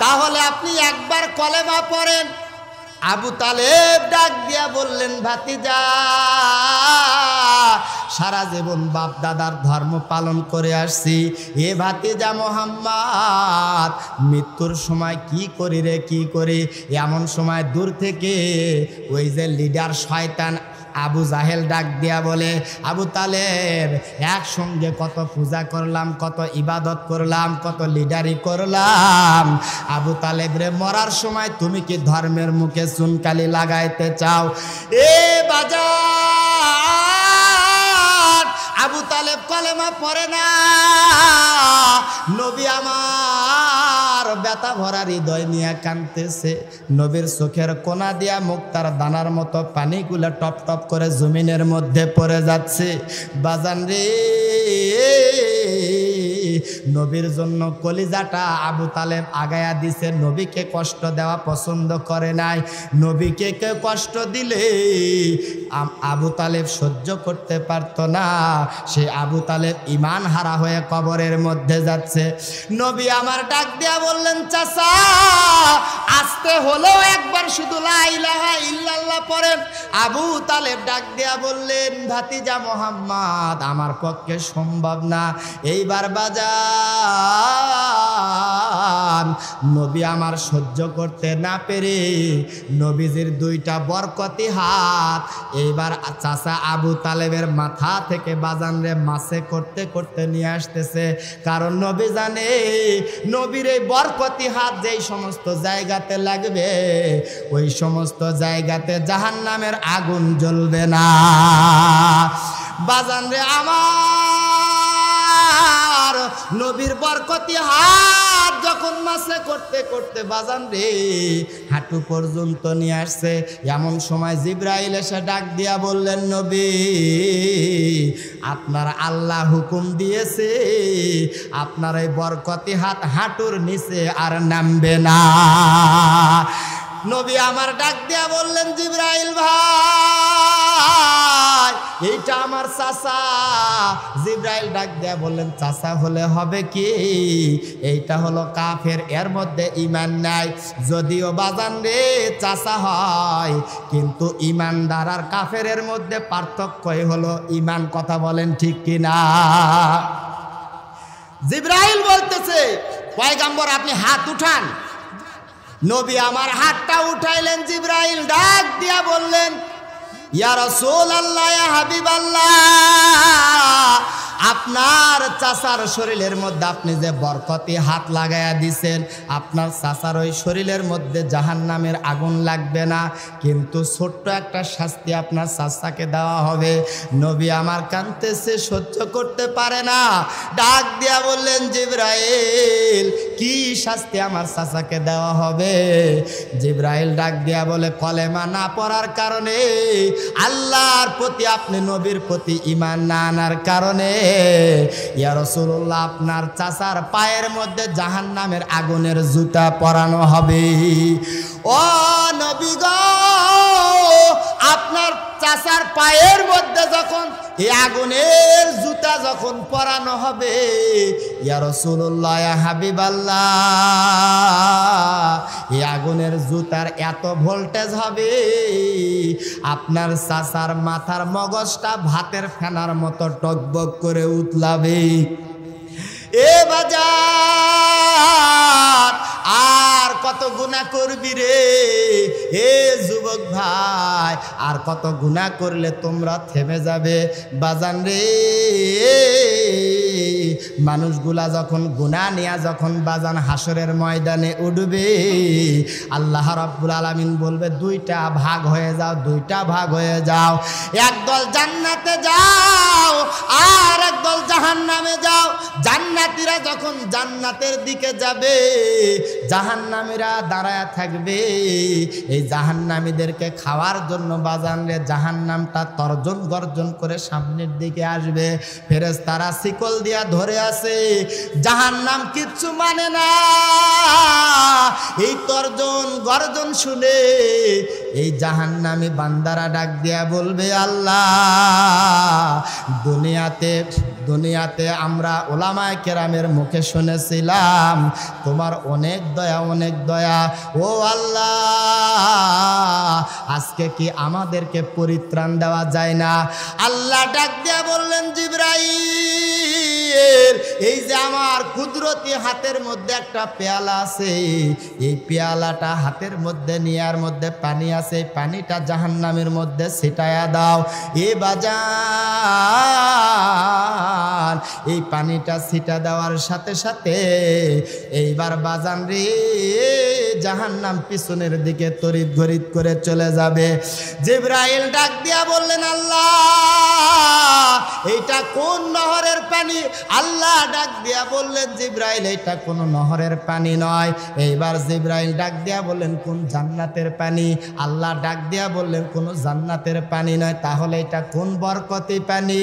তাহলে আপনি একবার কলেমা পড়েন। আবু তালেব ডাক দিয়া বললেন, ভাতিজা, সারা জীবন বাপ দাদার ধর্ম পালন করে আসছি, এ ভাতিজা মোহাম্মদ মৃত্যুর সময় কি করি রে কি করি। এমন সময় দূর থেকে ওই যে লিডার শয়তান আবু জাহেল ডাক দিয়া বলে, আবু তালেব একসঙ্গে কত পূজা করলাম, কত ইবাদত করলাম, কত লিডারি করলাম, আবু তালেব রে মরার সময় তুমি কি ধর্মের মুখে চুনকালি লাগাইতে চাও? এ বাজার আবু তালেব কলেমা পড়ে না, নবী আমার ব্যথা ভরা হৃদয় নিয়ে কাঁদতেছে, নবীর চোখের কোনা দিয়া মুক্তার দানার মতো পানিগুলো টপ টপ করে জমিনের মধ্যে পড়ে যাচ্ছে। বাজান রে, নবীর জন্য কলিজাটা আবু তালেব আগায়া দিছে, নবীকে কষ্ট দেওয়া পছন্দ করে নাই। নবীকে কেউ কষ্ট দিলে আবু তালেব সহ্য করতে পারত না, সে আবু তালেব ঈমান হারা হয়ে কবরের মধ্যে যাচ্ছে। নবী আমার ডাক দিয়া বললেন, চাচা আসতে হলেও একবার শুধু লা ইলাহা ইল্লাল্লাহ পড়েন। আবু তালেব ডাক দিয়া বললেন, ভাতিজা মোহাম্মদ আমার পক্ষে সম্ভব না। এইবার বাজান নবী আমার সহ্য করতে না পেরে নবীজির দুইটা বরকতি হাত এইবার চাচা আবু তালেবের মাথা থেকে বাজান রে মাসে করতে করতে নিয়ে আসতেছে। কারণ নবী জানে নবীর এই বরকতি হাত যেই সমস্ত জায়গাতে লাগবে ওই সমস্ত জায়গাতে জাহান্নামের আগুন জ্বলবে না। বাজান রে আমার নবীর বরকতি হাত যখন মাসে করতে করতে বাজান রে হাঁটু পর্যন্ত নিয়ে আসছে, এমন সময় জিবরাইল এসে ডাক দিয়া বললেন, নবী আপনার আল্লাহ হুকুম দিয়েছে আপনার এই বরকতি হাত হাঁটুর নিচে আর নামবে না। নবী আমার ডাক দিয়া বললেন, জিবরাইল ভাই এইটা আমার চাচা। জিবরাইল ডাক দিয়া বললেন, চাচা হলে হবে কি, এইটা হলো কাফের, এর মধ্যে ঈমান নাই। যদিও বাজান রে চাচা হয় কিন্তু ঈমানদার আর কাফেরের মধ্যে পার্থক্যই হলো ঈমান। কথা বলেন ঠিক কিনা? জিবরাইল বলতেছে, পয়গম্বর আপনি হাত উঠান। নবী আমার হাতটা উঠাইলেন। জিবরাইল ডাক দিয়া বললেন, ইয়া রাসূলুল্লাহ, ইয়া হাবিবাল্লাহ, আপনার চাচার শরীরের মধ্যে আপনি যে বরকতি হাত লাগাইয়া দিছেন, আপনার চাচার ওই শরীরের মধ্যে জাহান্নামের আগুন লাগবে না, কিন্তু ছোট্ট একটা শাস্তি আপনার চাচাকে দেওয়া হবে। নবী আমার কাঁদতেছে, সহ্য করতে পারে না, ডাক দিয়া বললেন, জিবরাইল কি শাস্তি আমার চাচাকে দেওয়া হবে? জিবরাইল ডাক দিয়া বলে, কলেমা না পড়ার কারণে, আল্লাহর প্রতি আপনি নবীর প্রতি ঈমান না আনার কারণে ইয়া রাসূলুল্লাহ আপনার চাচার পায়ের মধ্যে জাহান্নামের আগুনের জুতা পরানো হবে। ও নবী গো, আপনার চাচার পায়ের মধ্যে যখন এই আগুনের জুতা যখন পরানো হবে, ইয়া রাসূলুল্লাহ, ইয়া হাবিবাল্লাহ, এই আগুনের জুতার এত ভোল্টেজ হবে আপনার চাচার মাথার মগজটা ভাতের ফেনার মতো টকবক করে উতলাবে। এ বাজার আর কত গুনাহ করবি রে এ যুবক ভাই, আর কত গুনাহ করলে তোমরা থেমে যাবে? বাজান রে, মানুষগুলা যখন গুনাহ নিয়া যখন বাজান হাসরের ময়দানে উঠবে, আল্লাহ রাব্বুল আলামিন বলবে, দুইটা ভাগ হয়ে যাও, দুইটা ভাগ হয়ে যাও, একদল জান্নাতে যাও আর একদল জাহান্নামে যাও। জান্নাতীরা যখন জান্নাতের দিকে যাবে, জাহান্নামীরা দাঁড়ায় থাকবে এই জাহান্নামীদেরকে খাওয়ার জন্য। বাজান রে, জাহান্নামটা তর্জন গর্জন করে সামনের দিকে আসবে, ফেরেশতারা শিকল দিয়া ধরে আছে, জাহান্নাম কিচ্ছু মানে না। এই তর্জন গর্জন শুনে এই জাহান্নামী বান্দারা ডাক দিয়া বলবে, আল্লাহ দুনিয়াতে দুনিয়াতে আমরা ওলামায়ে কেরামের মুখে শুনেছিলাম তোমার অনেক দয়া ও আল্লাহ আজকে কি আমাদেরকে পরিত্রাণ দেওয়া যায় না? আল্লাহ ডাক দিয়া বললেন জিবরাইল এই যে আমার কুদরতি হাতের মধ্যে একটা পেয়ালা আছে এই পেয়ালাটা হাতের মধ্যে নেয়ার মধ্যে পানি আছে পানিটা জাহান্নামের মধ্যে ছিটায়া দাও। এ বাজান এই পানিটা ছিটা দেওয়ার সাথে সাথে এইবার বাজান রে জাহান্নাম পিছনের দিকে তড়িৎ ঘড়িৎ করে চলে যাবে। জিবরাইল ডাক দিয়া বললেন আল্লাহ এইটা কোন নহরের পানি? আল্লাহ ডাক দিয়া বললেন জিবরাইল এটা কোন নহরের পানি নয়। এইবার জিবরাইল ডাক দিয়া বললেন কোন জান্নাতের পানি? আল্লাহ ডাক দিয়া বললেন কোন জান্নাতের পানি নয়। তাহলে এটা কোন বরকতি পানি?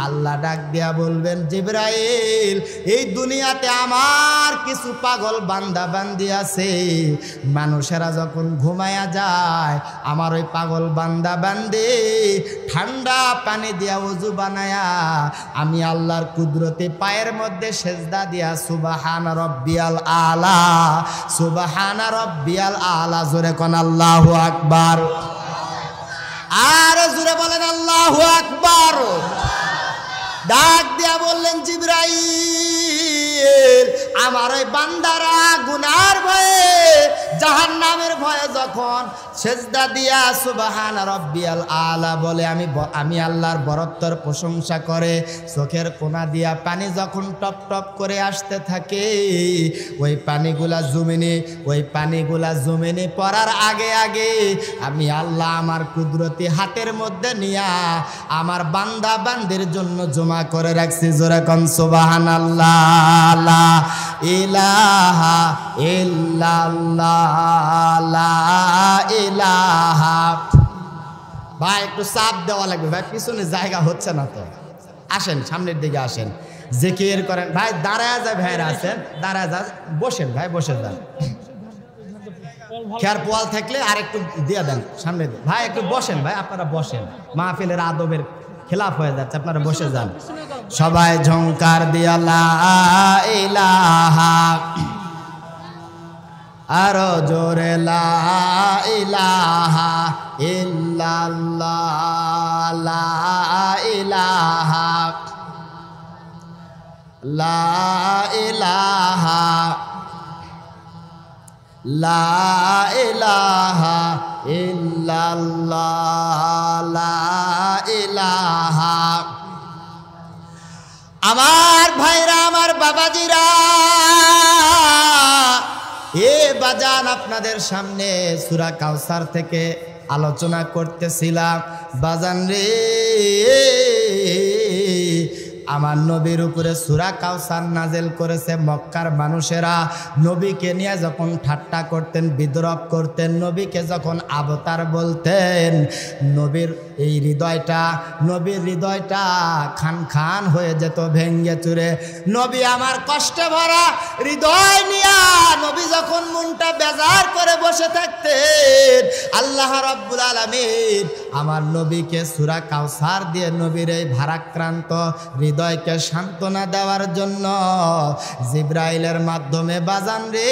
আল্লাহ ডাক দিয়া বলবেন জিবরাইল এই দুনিয়াতে আমার কিছু পাগল বান্দা বান্দি আছে মানুষেরা যখন ঘুমায়া যায় আমার ওই পাগল বান্দা বান্দি ঠান্ডা পানি দিয়া ওযু বানায়া আমি আল্লাহর কুদরতে পায়ের মধ্যে সেজদা দিয়া সুবহান রাব্বিয়াল আলা সুবহান রাব্বিয়াল আলা জোরে কোন আল্লাহু আকবার। আর জোরে বলেন আল্লাহু আকবার। ডাক দিয়া বললেন জিবরাইল আমার ওই বান্দারা গুনার ভয়ে জাহান্নামের ভয়ে যখন সেজদা দিয়া সুবহান রাব্বিয়াল আলা বলে আমি আল্লাহর বরত্বর প্রশংসা করে চোখের কোনা দিয়া পানি যখন টপ টপ করে আসতে থাকে ওই পানিগুলা জমিনে পড়ার আগে আগে আমি আল্লাহ আমার কুদরতি হাতের মধ্যে নিয়া আমার বান্দা বান্দির জন্য জমা করে রাখছি। জোরে কোন সুবহানাল্লাহ। লা ইলাহা ইল্লাল্লাহ লা ইলাহা। ভাই একটু চাপ দেওয়া লাগবে ভাই, পিছনে জায়গা হচ্ছে না তো, আসেন সামনের দিকে আসেন, জিকির করেন ভাই। দাঁড়ায় যায় ভাইরা আছেন, দাঁড়ায় যা, বসেন ভাই, বসে যান। খেয়ার পোয়াল থাকলে আর একটু দিয়ে দেন সামনে ভাই, একটু বসেন ভাই, আপনারা বসেন, মাহফিলের আদবের খেলাফ হয়ে যাচ্ছে, আপনারা বসে যান। সবাই ঝংকার দিয়া লা ইলাহা, আরো জোরে লা ইলাহা ইল্লাল্লাহ লা ইলাহা লা ইলাহা লা ইলাহা ইল্লাল্লাহ লা ইলাহা। আমার ভাইরা, আমার বাবাজিরা, এ বাজান আপনাদের সামনে সূরা কাউসার থেকে আলোচনা করতেছিলাম। বাজান রে, আমার নবীর উপরে সূরা কাউসার নাজেল করেছে। মক্কার মানুষেরা নবীকে নিয়ে যখন ঠাট্টা করতেন, বিদ্রূপ করতেন, নবীকে যখন অবতার বলতেন, নবীর হৃদয়টা খান খান হয়ে যেত, ভেঙ্গে চুরে। নবী আমার কষ্টে ভরা হৃদয় নিয়া নবী যখন মনটা বেজার করে বসে থাকতেন, আল্লাহ রাব্বুল আলামিন আমার নবীকে সূরা কাউসার দিয়ে নবীর এই ভারাক্রান্ত হৃদয়কে সান্ত্বনা দেওয়ার জন্য জিবরাইলের মাধ্যমে বাজান রে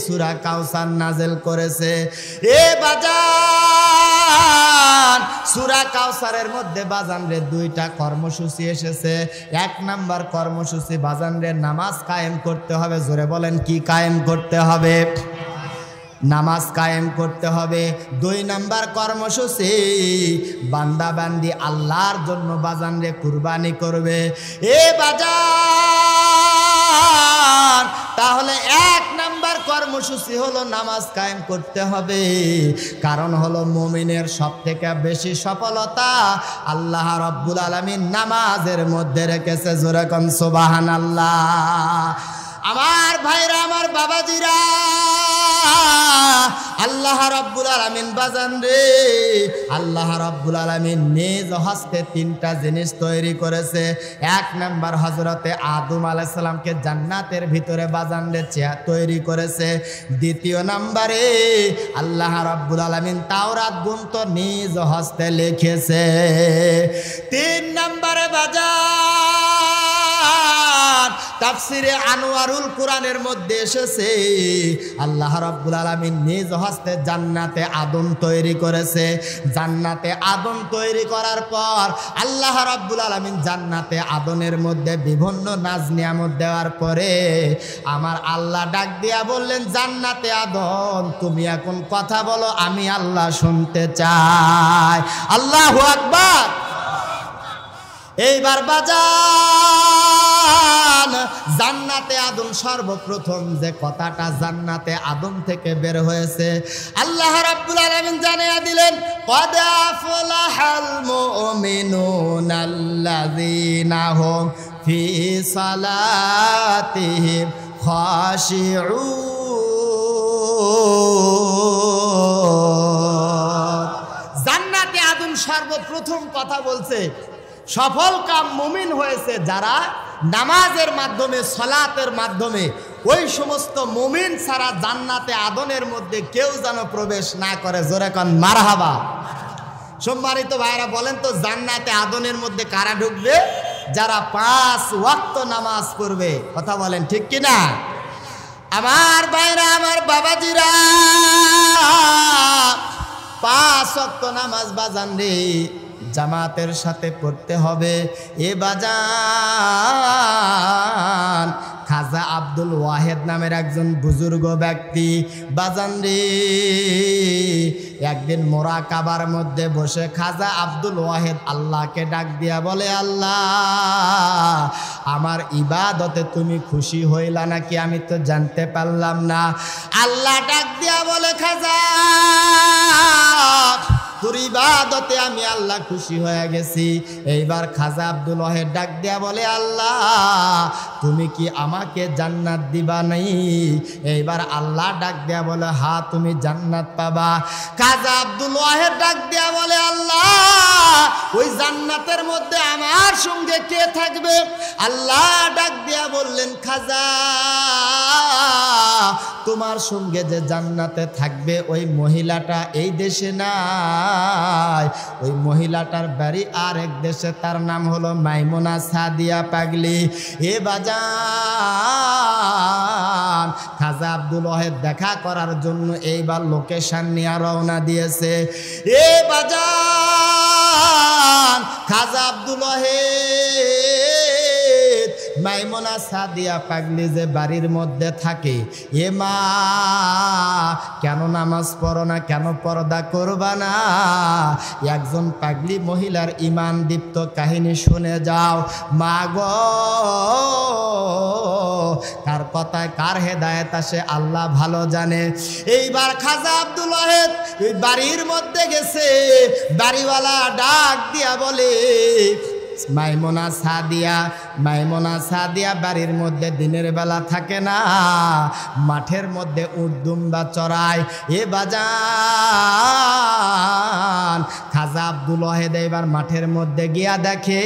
সূরা কাউসার নাজেল করেছে। এ বাজান, সূরা কাউসারের মধ্যে বাজান রে দুইটা কর্মসূচি এসেছে। এক নাম্বার কর্মসূচি বাজান রে নামাজ কায়েম করতে হবে। জোরে বলেন, কি কায়েম করতে হবে? নামাজ কায়েম করতে হবে। 2 নাম্বার কর্মসূচি বান্দা বান্দি আল্লাহর জন্য বাজান রে কুরবানি করবে। এ বাজান, তাহলে 1 নাম্বার কর্মসূচি হলো নামাজ কায়েম করতে হবে। কারণ হলো মুমিনের সবথেকে বেশি সফলতা আল্লাহ রাব্বুল আলামিন নামাজের মধ্যে রেখেছে। জোরে কোন সুবহানাল্লাহ। আমার ভাইরা, আমার বাবাজিরা, আল্লাহ রাব্বুল আলামিন বাজান রে, আল্লাহ রাব্বুল আলামিন নিজ হস্তে তিনটা জিনিস তৈরি করেছে। এক নাম্বার হযরতে আদম আলাইহিস সালামকে জান্নাতের ভিতরে বাজান রে তৈরি করেছে। দ্বিতীয় নাম্বারে আল্লাহ রাব্বুল আলামিন তাওরাত গ্রন্থ নিজ হস্তে লিখেছে। তিন নাম্বারে বাজান তাফসিরে আনোয়ারুল কোরআনের মধ্যে এসেছে আল্লাহ রাব্বুল আলামিন নিজ হস্তে জান্নাতে আদম তৈরি করেছে। জান্নাতে আদম তৈরি করার পর আল্লাহ রাব্বুল আলামিন জান্নাতে আদমের মধ্যে বিভিন্ন নাজ নিয়ামত দেওয়ার পরে আমার আল্লাহ ডাক দিয়া বললেন, জান্নাতে আদম তুমি এখন কথা বলো, আমি আল্লাহ শুনতে চাই। আল্লাহু আকবার। এইবার বাজান জান্নাতে আদম সর্বপ্রথম যে কথাটা জান্নাতে আদম থেকে বের হয়েছে আল্লাহ রাব্বুল আলামিন জানিয়ে দিলেন, ক্বাদ আফলাহাল মুমিনুনাল্লাযীনা হুম ফি সালাতিহিম খাশিউন। জান্নাতে আদম সর্বপ্রথম কথা বলছে, সফল কাম মুমিন হয়েছে যারা নামাজের মাধ্যমে সালাতের মাধ্যমে। ওই সমস্ত মুমিন ছাড়া জান্নাতে আদনের মধ্যে কেউ যেন প্রবেশ না করে। জোরে কোন মারহাবা। সম্মানিত ভাইরা বলেন তো, জান্নাতে আদনের মধ্যে কারা ঢুকবে? যারা 5 ওয়াক্ত নামাজ পড়বে। কথা বলেন ঠিক কিনা? আমার ভাইরা, আমার বাবাজিরা, 5 ওয়াক্ত নামাজ বাজান রে জামাতের সাথে পড়তে হবে। এ বাজান খাজা আব্দুল ওয়াহেদ নামের একজন বুজুর্গ ব্যক্তি বাজান রে একদিন মোরাকাবার মধ্যে বসে খাজা আব্দুল ওয়াহেদ আল্লাহকে ডাক দিয়া বলে, আল্লাহ আমার ইবাদতে তুমি খুশি হইলা নাকি আমি তো জানতে পারলাম না। আল্লাহ ডাক দিয়া বলে, খাজা তোর ইবাদতে আমি আল্লাহ খুশি হয়ে গেছি। এইবার খাজা আব্দুল ওয়াহেদ ডাক দিয়া বলে, আল্লাহ তুমি কি আমাকে জান্নাত দিবা নাই? এইবার আল্লাহ ডাক দিয়া বলে, হ্যাঁ তুমি জান্নাত পাবা। খাজা আব্দুল ওয়াহেদ ডাক দিয়া বলে, আল্লাহ ওই জান্নাতের মধ্যে আমার সঙ্গে কে থাকবে? আল্লাহ ডাক দিয়া বললেন, খাজা তোমার সঙ্গে যে জান্নাতে থাকবে ওই মহিলাটা এই দেশে নাই, ওই মহিলাটার বাড়ি আরেক দেশে, তার নাম হলো মাইমুনা সাদিয়া পাগলি। এ বাজান খাজা আব্দুল ওয়াহেদ দেখা করার জন্য এইবার লোকেশন নিয়ে রওনা দিয়েছে। এ বাজান খাজা আব্দুল ওয়াহেদ মাইমুনা সাদিয়া পাগলি যে বাড়ির মধ্যে থাকে, এ মা কেন নামাজ পড়ো না, কেন পর্দা করবা না? একজন পাগলি মহিলার ইমান দীপ্ত কাহিনী শুনে যাও। মা গো, কার কথায় কার হেদায়েত আসে আল্লাহ ভালো জানে। এইবার খাজা আব্দুল ওয়াহেদ ওই বাড়ির মধ্যে গেছে। বাড়িওয়ালা ডাক দিয়া বলে, মাইমুনা সাদিয়া বাড়ির মধ্যে দিনের বেলা থাকে না, মাঠের মধ্যে উট দুম্বা চড়ায়। এ বাজান খাজা আব্দুল ওয়াহেদ এবার মাঠের মধ্যে গিয়া দেখে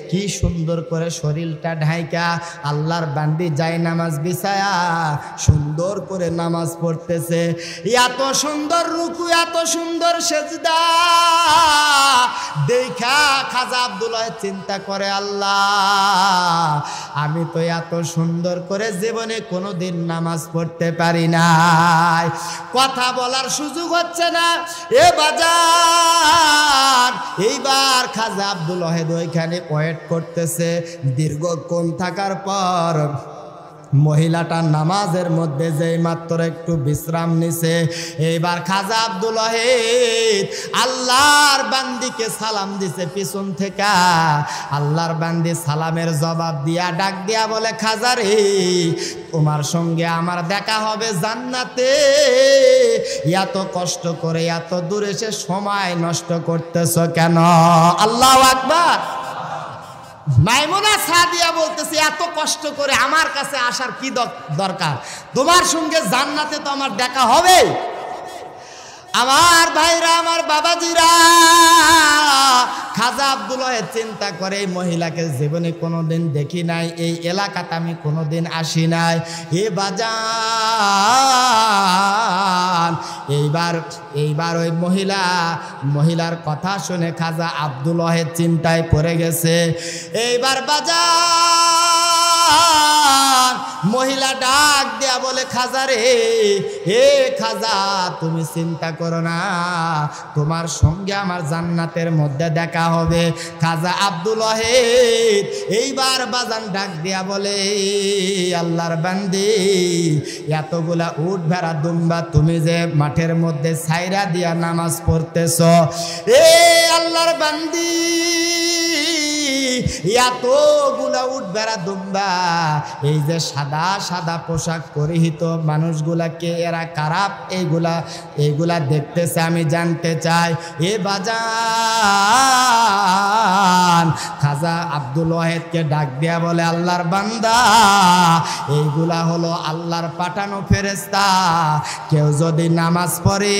কি সুন্দর করে শরীরটা ঢাইকা আল্লাহর বান্দি যায় নামাজ বিছায়া সুন্দর করে নামাজ পড়তেছে। এত সুন্দর রুকু, এত সুন্দর সেজদা দেখা খাজা আব্দুল ওয়াহেদ চিন্তা করে, আল্লাহ আমি তো এত সুন্দর করে জীবনে কোনোদিন নামাজ পড়তে পারি নাই, কথা বলার সুযোগ হচ্ছে না। এ বাজার এইবার খাজা আব্দুল ওয়াহেদ ওইখানে ওয়েট করতেছে। দীর্ঘক্ষণ থাকার পর মহিলাটা নামাজের মধ্যে যেই মাত্র একটু বিশ্রাম নিছে, এইবার খাজা আব্দুল ওয়াহেদ আল্লাহর বান্দিকে সালাম দিছে পিছন থেকে। আল্লাহর বান্দি সালামের জবাব দিয়া ডাক দিয়া বলে, খাজা রে তোমার সঙ্গে আমার দেখা হবে জান্নাতে, এত কষ্ট করে এত দূরে এসে সময় নষ্ট করতেছ কেন? আল্লাহু আকবার। মাইমুনা সাদিয়া বলতেছে, এত কষ্ট করে আমার কাছে আসার কি দরকার? তোমার সঙ্গে জান্নাতে তো আমার দেখা হবে। আমার ভাইরা, আমার বাবাজিরা, খাজা আব্দুল ওয়াহেদ চিন্তা করে এই মহিলাকে জীবনে কোনোদিন দেখি নাই, এই এলাকাতে আমি কোনোদিন আসি নাই। এ বাজান, এইবার ওই মহিলার কথা শুনে খাজা আব্দুল ওয়াহেদ চিন্তায় পড়ে গেছে। এইবার বাজান মহিলা ডাক দেয়া বলে, খাজা রে, হে খাজা, তুমি চিন্তা করো না, তোমার সঙ্গে আমার জান্নাতের মধ্যে দেখা হবে। খাজা আব্দুল ওয়াহেদ এইবার বাজান ডাক দেয়া বলে, আল্লাহর বান্দি, এতগুলা উট ভেড়া দুম্বা তুমি যে মাঠের মধ্যে ছাইরা দিয়া নামাজ পড়তেছ, এ আল্লাহর বান্দি, এতগুলা উট ভেড়া দুম্বা, এই যে সাদা সাদা পোশাক পরিহিত মানুষগুলাকে এরা খারাপ, এইগুলা দেখতেছে, আমি জানতে চাই। এ বাজান খাজা আব্দুল ওয়াহেদকে ডাক দেয়া বলে, আল্লাহর বান্দা, এইগুলা হলো আল্লাহর পাঠানো ফেরেশতা। কেউ যদি নামাজ পড়ে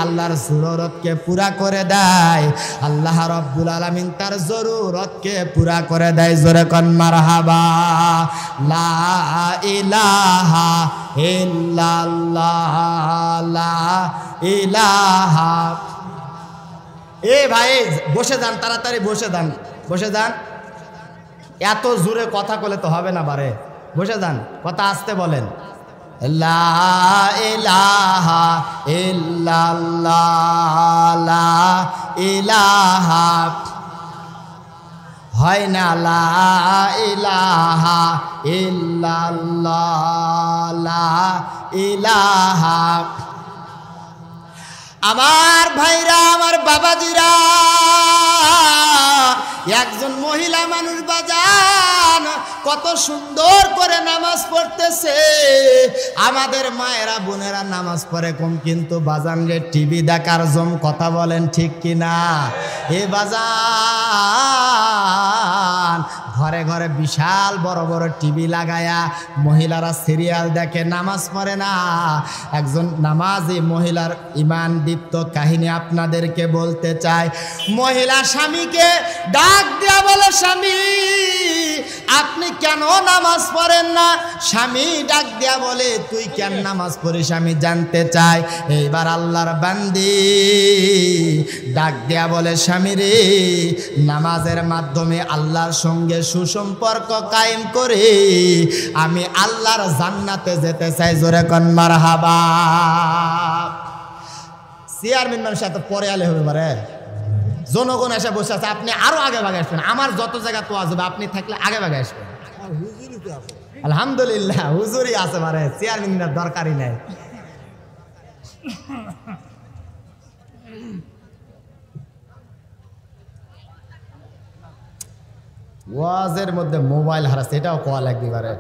আল্লাহর জরুরতকে পুরা করে দেয়, আল্লাহ রাব্বুল আলামিন তার জরুরতকে পুরা করে দেয়। জোরে কোন মারহাবা। লা ইলাহা ইল্লাল্লাহ, লা ইলাহা। এ ভাই বসে যান, তাড়াতাড়ি বসে যান। এত জোরে কথা বলে তো হবে না, বারে বসে যান, কথা আসতে বলেন। লা ইলাহা ইল্লাল্লাহ, লা ইলাহা হয় না, লা ইলাহা ইল্লাল্লাহ, লা ইলাহা। আমার ভাইরা, আমার বাবাজিরা, একজন মহিলা মানুষ বাজান কত সুন্দর করে নামাজ পড়তেছে। আমাদের মায়েরা বোনেরা নামাজ পড়ে কম, কিন্তু বাজান রে টিভি দেখার জম, কথা বলেন ঠিক কিনা? এ বাজান ঘরে ঘরে বিশাল বড় বড় টিভি লাগায়া মহিলারা সিরিয়াল দেখে, নামাজ পড়ে না। একজন নামাজি মহিলার ঈমান দীপ্ত কাহিনী আপনাদেরকে বলতে চাই। মহিলা স্বামীকে ডাক দেয়া বলে, স্বামী আপনি কেন নামাজ পড়েন না? স্বামী ডাক দেয়া বলে, তুই কেন নামাজ পড়িস আমি জানতে চাই। এইবার আল্লাহর বান্দি ডাক দেয়া বলে, স্বামী রে, নামাজের মাধ্যমে আল্লাহর সঙ্গে সুসম্পর্ক কায়েম করে আমি আল্লাহর জান্নাতে যেতে চাই। জোরে কোন মারহাবা। চেয়ারম্যান মানুষ এত পরে আলে হবে পারে, জনগণ এসে বসে আছে, আপনি আরো আগে ভাগে আসবেন। আমার যত জায়গা তো আসবে, আপনি থাকলে আগে ভাগে আসবেন। আলহামদুলিল্লাহ, হুজুরি আছে, পারে চেয়ারম্যানের দরকারই নাই। ওয়াজের মধ্যে মোবাইল হারাচ্ছে, এটাও কোয়া লাগবে পারে।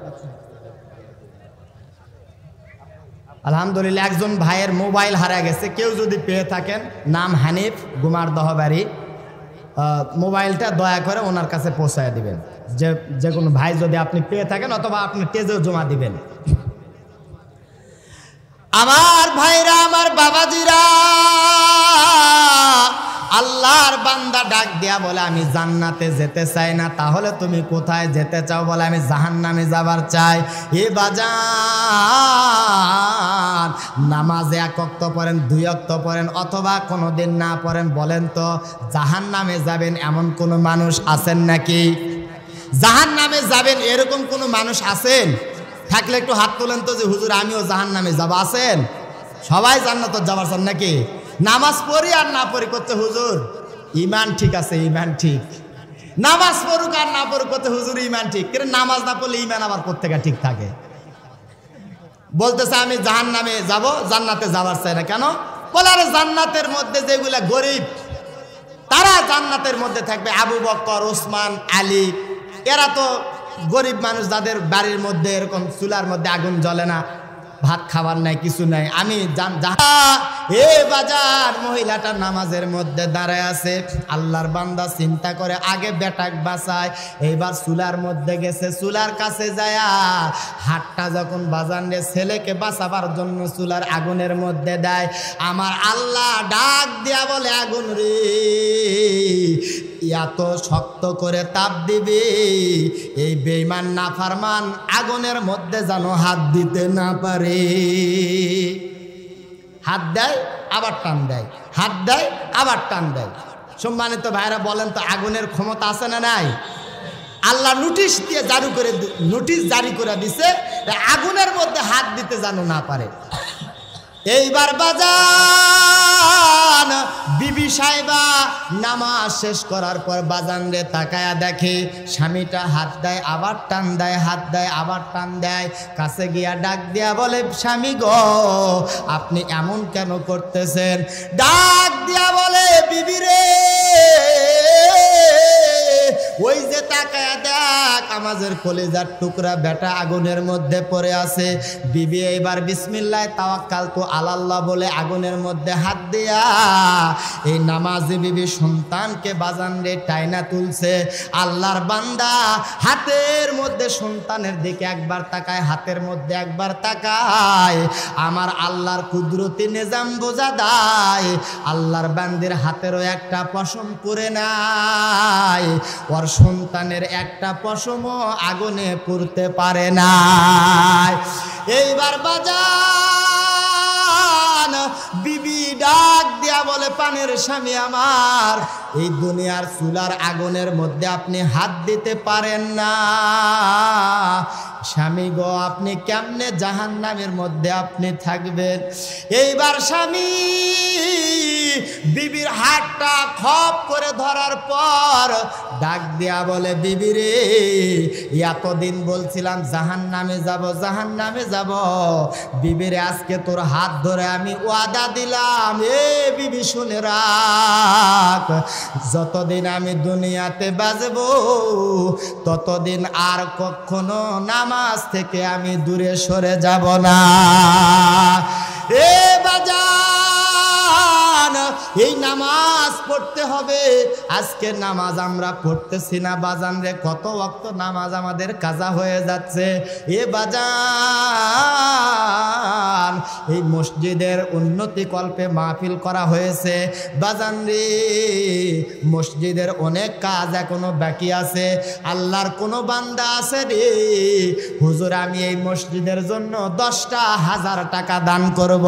আলহামদুলিল্লাহ, একজন ভাইয়ের মোবাইল হারা গেছে, কেউ যদি পেয়ে থাকেন, নাম হানিফ, গুমারদহ বাড়ি, মোবাইলটা দয়া করে ওনার কাছে পৌঁছায় দিবেন। যে কোনো ভাই যদি আপনি পেয়ে থাকেন, অথবা আপনি তেজেও জমা দিবেন। আমার ভাইরা, আমার বাবাজিরা, আল্লাহর বান্দা ডাক দেয়া বলে, আমি জান্নাতে যেতে চাই না। তাহলে তুমি কোথায় যেতে চাও? বলে, আমি জাহান্নামে যাবার চাই। এ বাজান নামাজে 1 ওয়াক্ত পড়েন, 2 ওয়াক্ত পড়েন, অথবা কোনোদিন না পড়েন, বলেন তো জাহান্নামে যাবেন এমন কোনো মানুষ আছেন নাকি? জাহান্নামে যাবেন এরকম কোনো মানুষ আছেন? থাকলে একটু হাত তোলেন তো, যে হুজুর আমিও জাহান্নামে যাব। আছেন? সবাই জান্নাতে যাবার চান নাকি? নামাজ পড়ি আর না পড়ি করতে হুজুর ইমান ঠিক আছে, ইমান ঠিক। নামাজ পড়ুক আর না পড়ুক করতে হুজুর ইমান ঠিক। কিন্তু নামাজ না পড়লে ইমান আবার কোত্থেকে ঠিক থাকে? বলতেছে আমি জাহান্নামে যাব, জান্নাতে যাবার চাই না। কেন? বলে, আরে জান্নাতের মধ্যে যেগুলা গরিব তারা জান্নাতের মধ্যে থাকবে। আবু বকর, ওসমান, আলী, এরা তো গরিব মানুষ, যাদের বাড়ির মধ্যে এরকম চুলার মধ্যে আগুন জ্বলে না, ভাত খাবার নাই, কিছু নাই। আমি এ বাজার মহিলাটা নামাজের মধ্যে দাঁড়ায় আছে, আল্লাহর বান্দা চিন্তা করে আগে বেটাক বাঁচায়, এইবার চুলার মধ্যে গেছে, চুলার কাছে যায়া হাতটা যখন বাজান রে ছেলেকে বাঁচাবার জন্য চুলার আগুনের মধ্যে দেয়, আমার আল্লাহ ডাক দিয়া বলে আগুন রে এত শক্ত করে তাপ দিবে এই বেঈমান নাফরমান আগুনের মধ্যে যেন হাত দিতে না পারে। হাত দেয় আবার টান দেয়, হাত দেয় আবার টান দেয়। সম্মানিত ভাইরা বলেন তো আগুনের ক্ষমতা আছে না নাই? আল্লাহ নোটিশ দিয়ে নোটিশ জারি করে দিছে আগুনের মধ্যে হাত দিতে যেন না পারে। এইবার বাজান বিবি সাহেবা নামাজ শেষ করার পর বাজান রে তাকায়া দেখে স্বামীটা হাত দেয় আবার টান দেয়, হাত দেয় আবার টান দেয়। কাছে গিয়া ডাক দিয়া বলে স্বামী গো আপনি এমন কেন করতেছেন? ডাক দিয়া বলে বিবি রে ওই যে তাকায়া দেখ আমাদের কলিজার টুকরা বেটা আগুনের মধ্যে পড়ে আছে। বিবি এবার বিসমিল্লাহ তাওয়াক্কালতু আলাল্লাহ বলে আগুনের মধ্যে হাত দিয়া এই নামাজি বিবি সন্তানকে বাজান রে টাইনা তুলছে। আল্লাহর বান্দা হাতের মধ্যে সন্তানের দিকে একবার তাকায়, হাতের মধ্যে একবার তাকায়, আমার আল্লাহর কুদরতি নিজাম বোঝা দেয় আল্লাহর বান্দির হাতেরও একটা পশম পুড়ে নাই, ওর সন্তানের একটা পশমও আগুনে পুড়তে পারে না। এইবার বাজান বিবি ডাক দিয়া বলে পানের স্বামী আমার এই দুনিয়ার চুলার আগুনের মধ্যে আপনি হাত দিতে পারেন না, স্বামী গো আপনি কেমনে জাহান্নামের মধ্যে আপনি থাকবেন? এইবার স্বামী বিবির হাতটা খপ করে ধরার পর ডাক দিয়া বলে বিবি রে এতদিন বলছিলাম জাহান্নামে যাব জাহান্নামে যাব, বিবিরে আজকে তোর হাত ধরে আমি ওয়াদা দিলাম এ বিবি শুনে রাখ যতদিন আমি দুনিয়াতে বাজবো ততদিন আর কখনো নামাজ থেকে আমি দূরে সরে যাব না। এ বাজান এই নামাজ পড়তে হবে, আজকে নামাজ আমরা পড়তেছি না বাজান রে, কত ওয়াক্ত নামাজ আমাদের কাজা হয়ে যাচ্ছে। এ বাজান এই মসজিদের উন্নতি কল্পে মাহফিল করা হয়েছে বাজান রে, মসজিদের অনেক কাজ এখনো বাকি আছে। আল্লাহর কোনো বান্দা আছে রে হুজুর আমি এই মসজিদের জন্য 10,000 টাকা দান করব।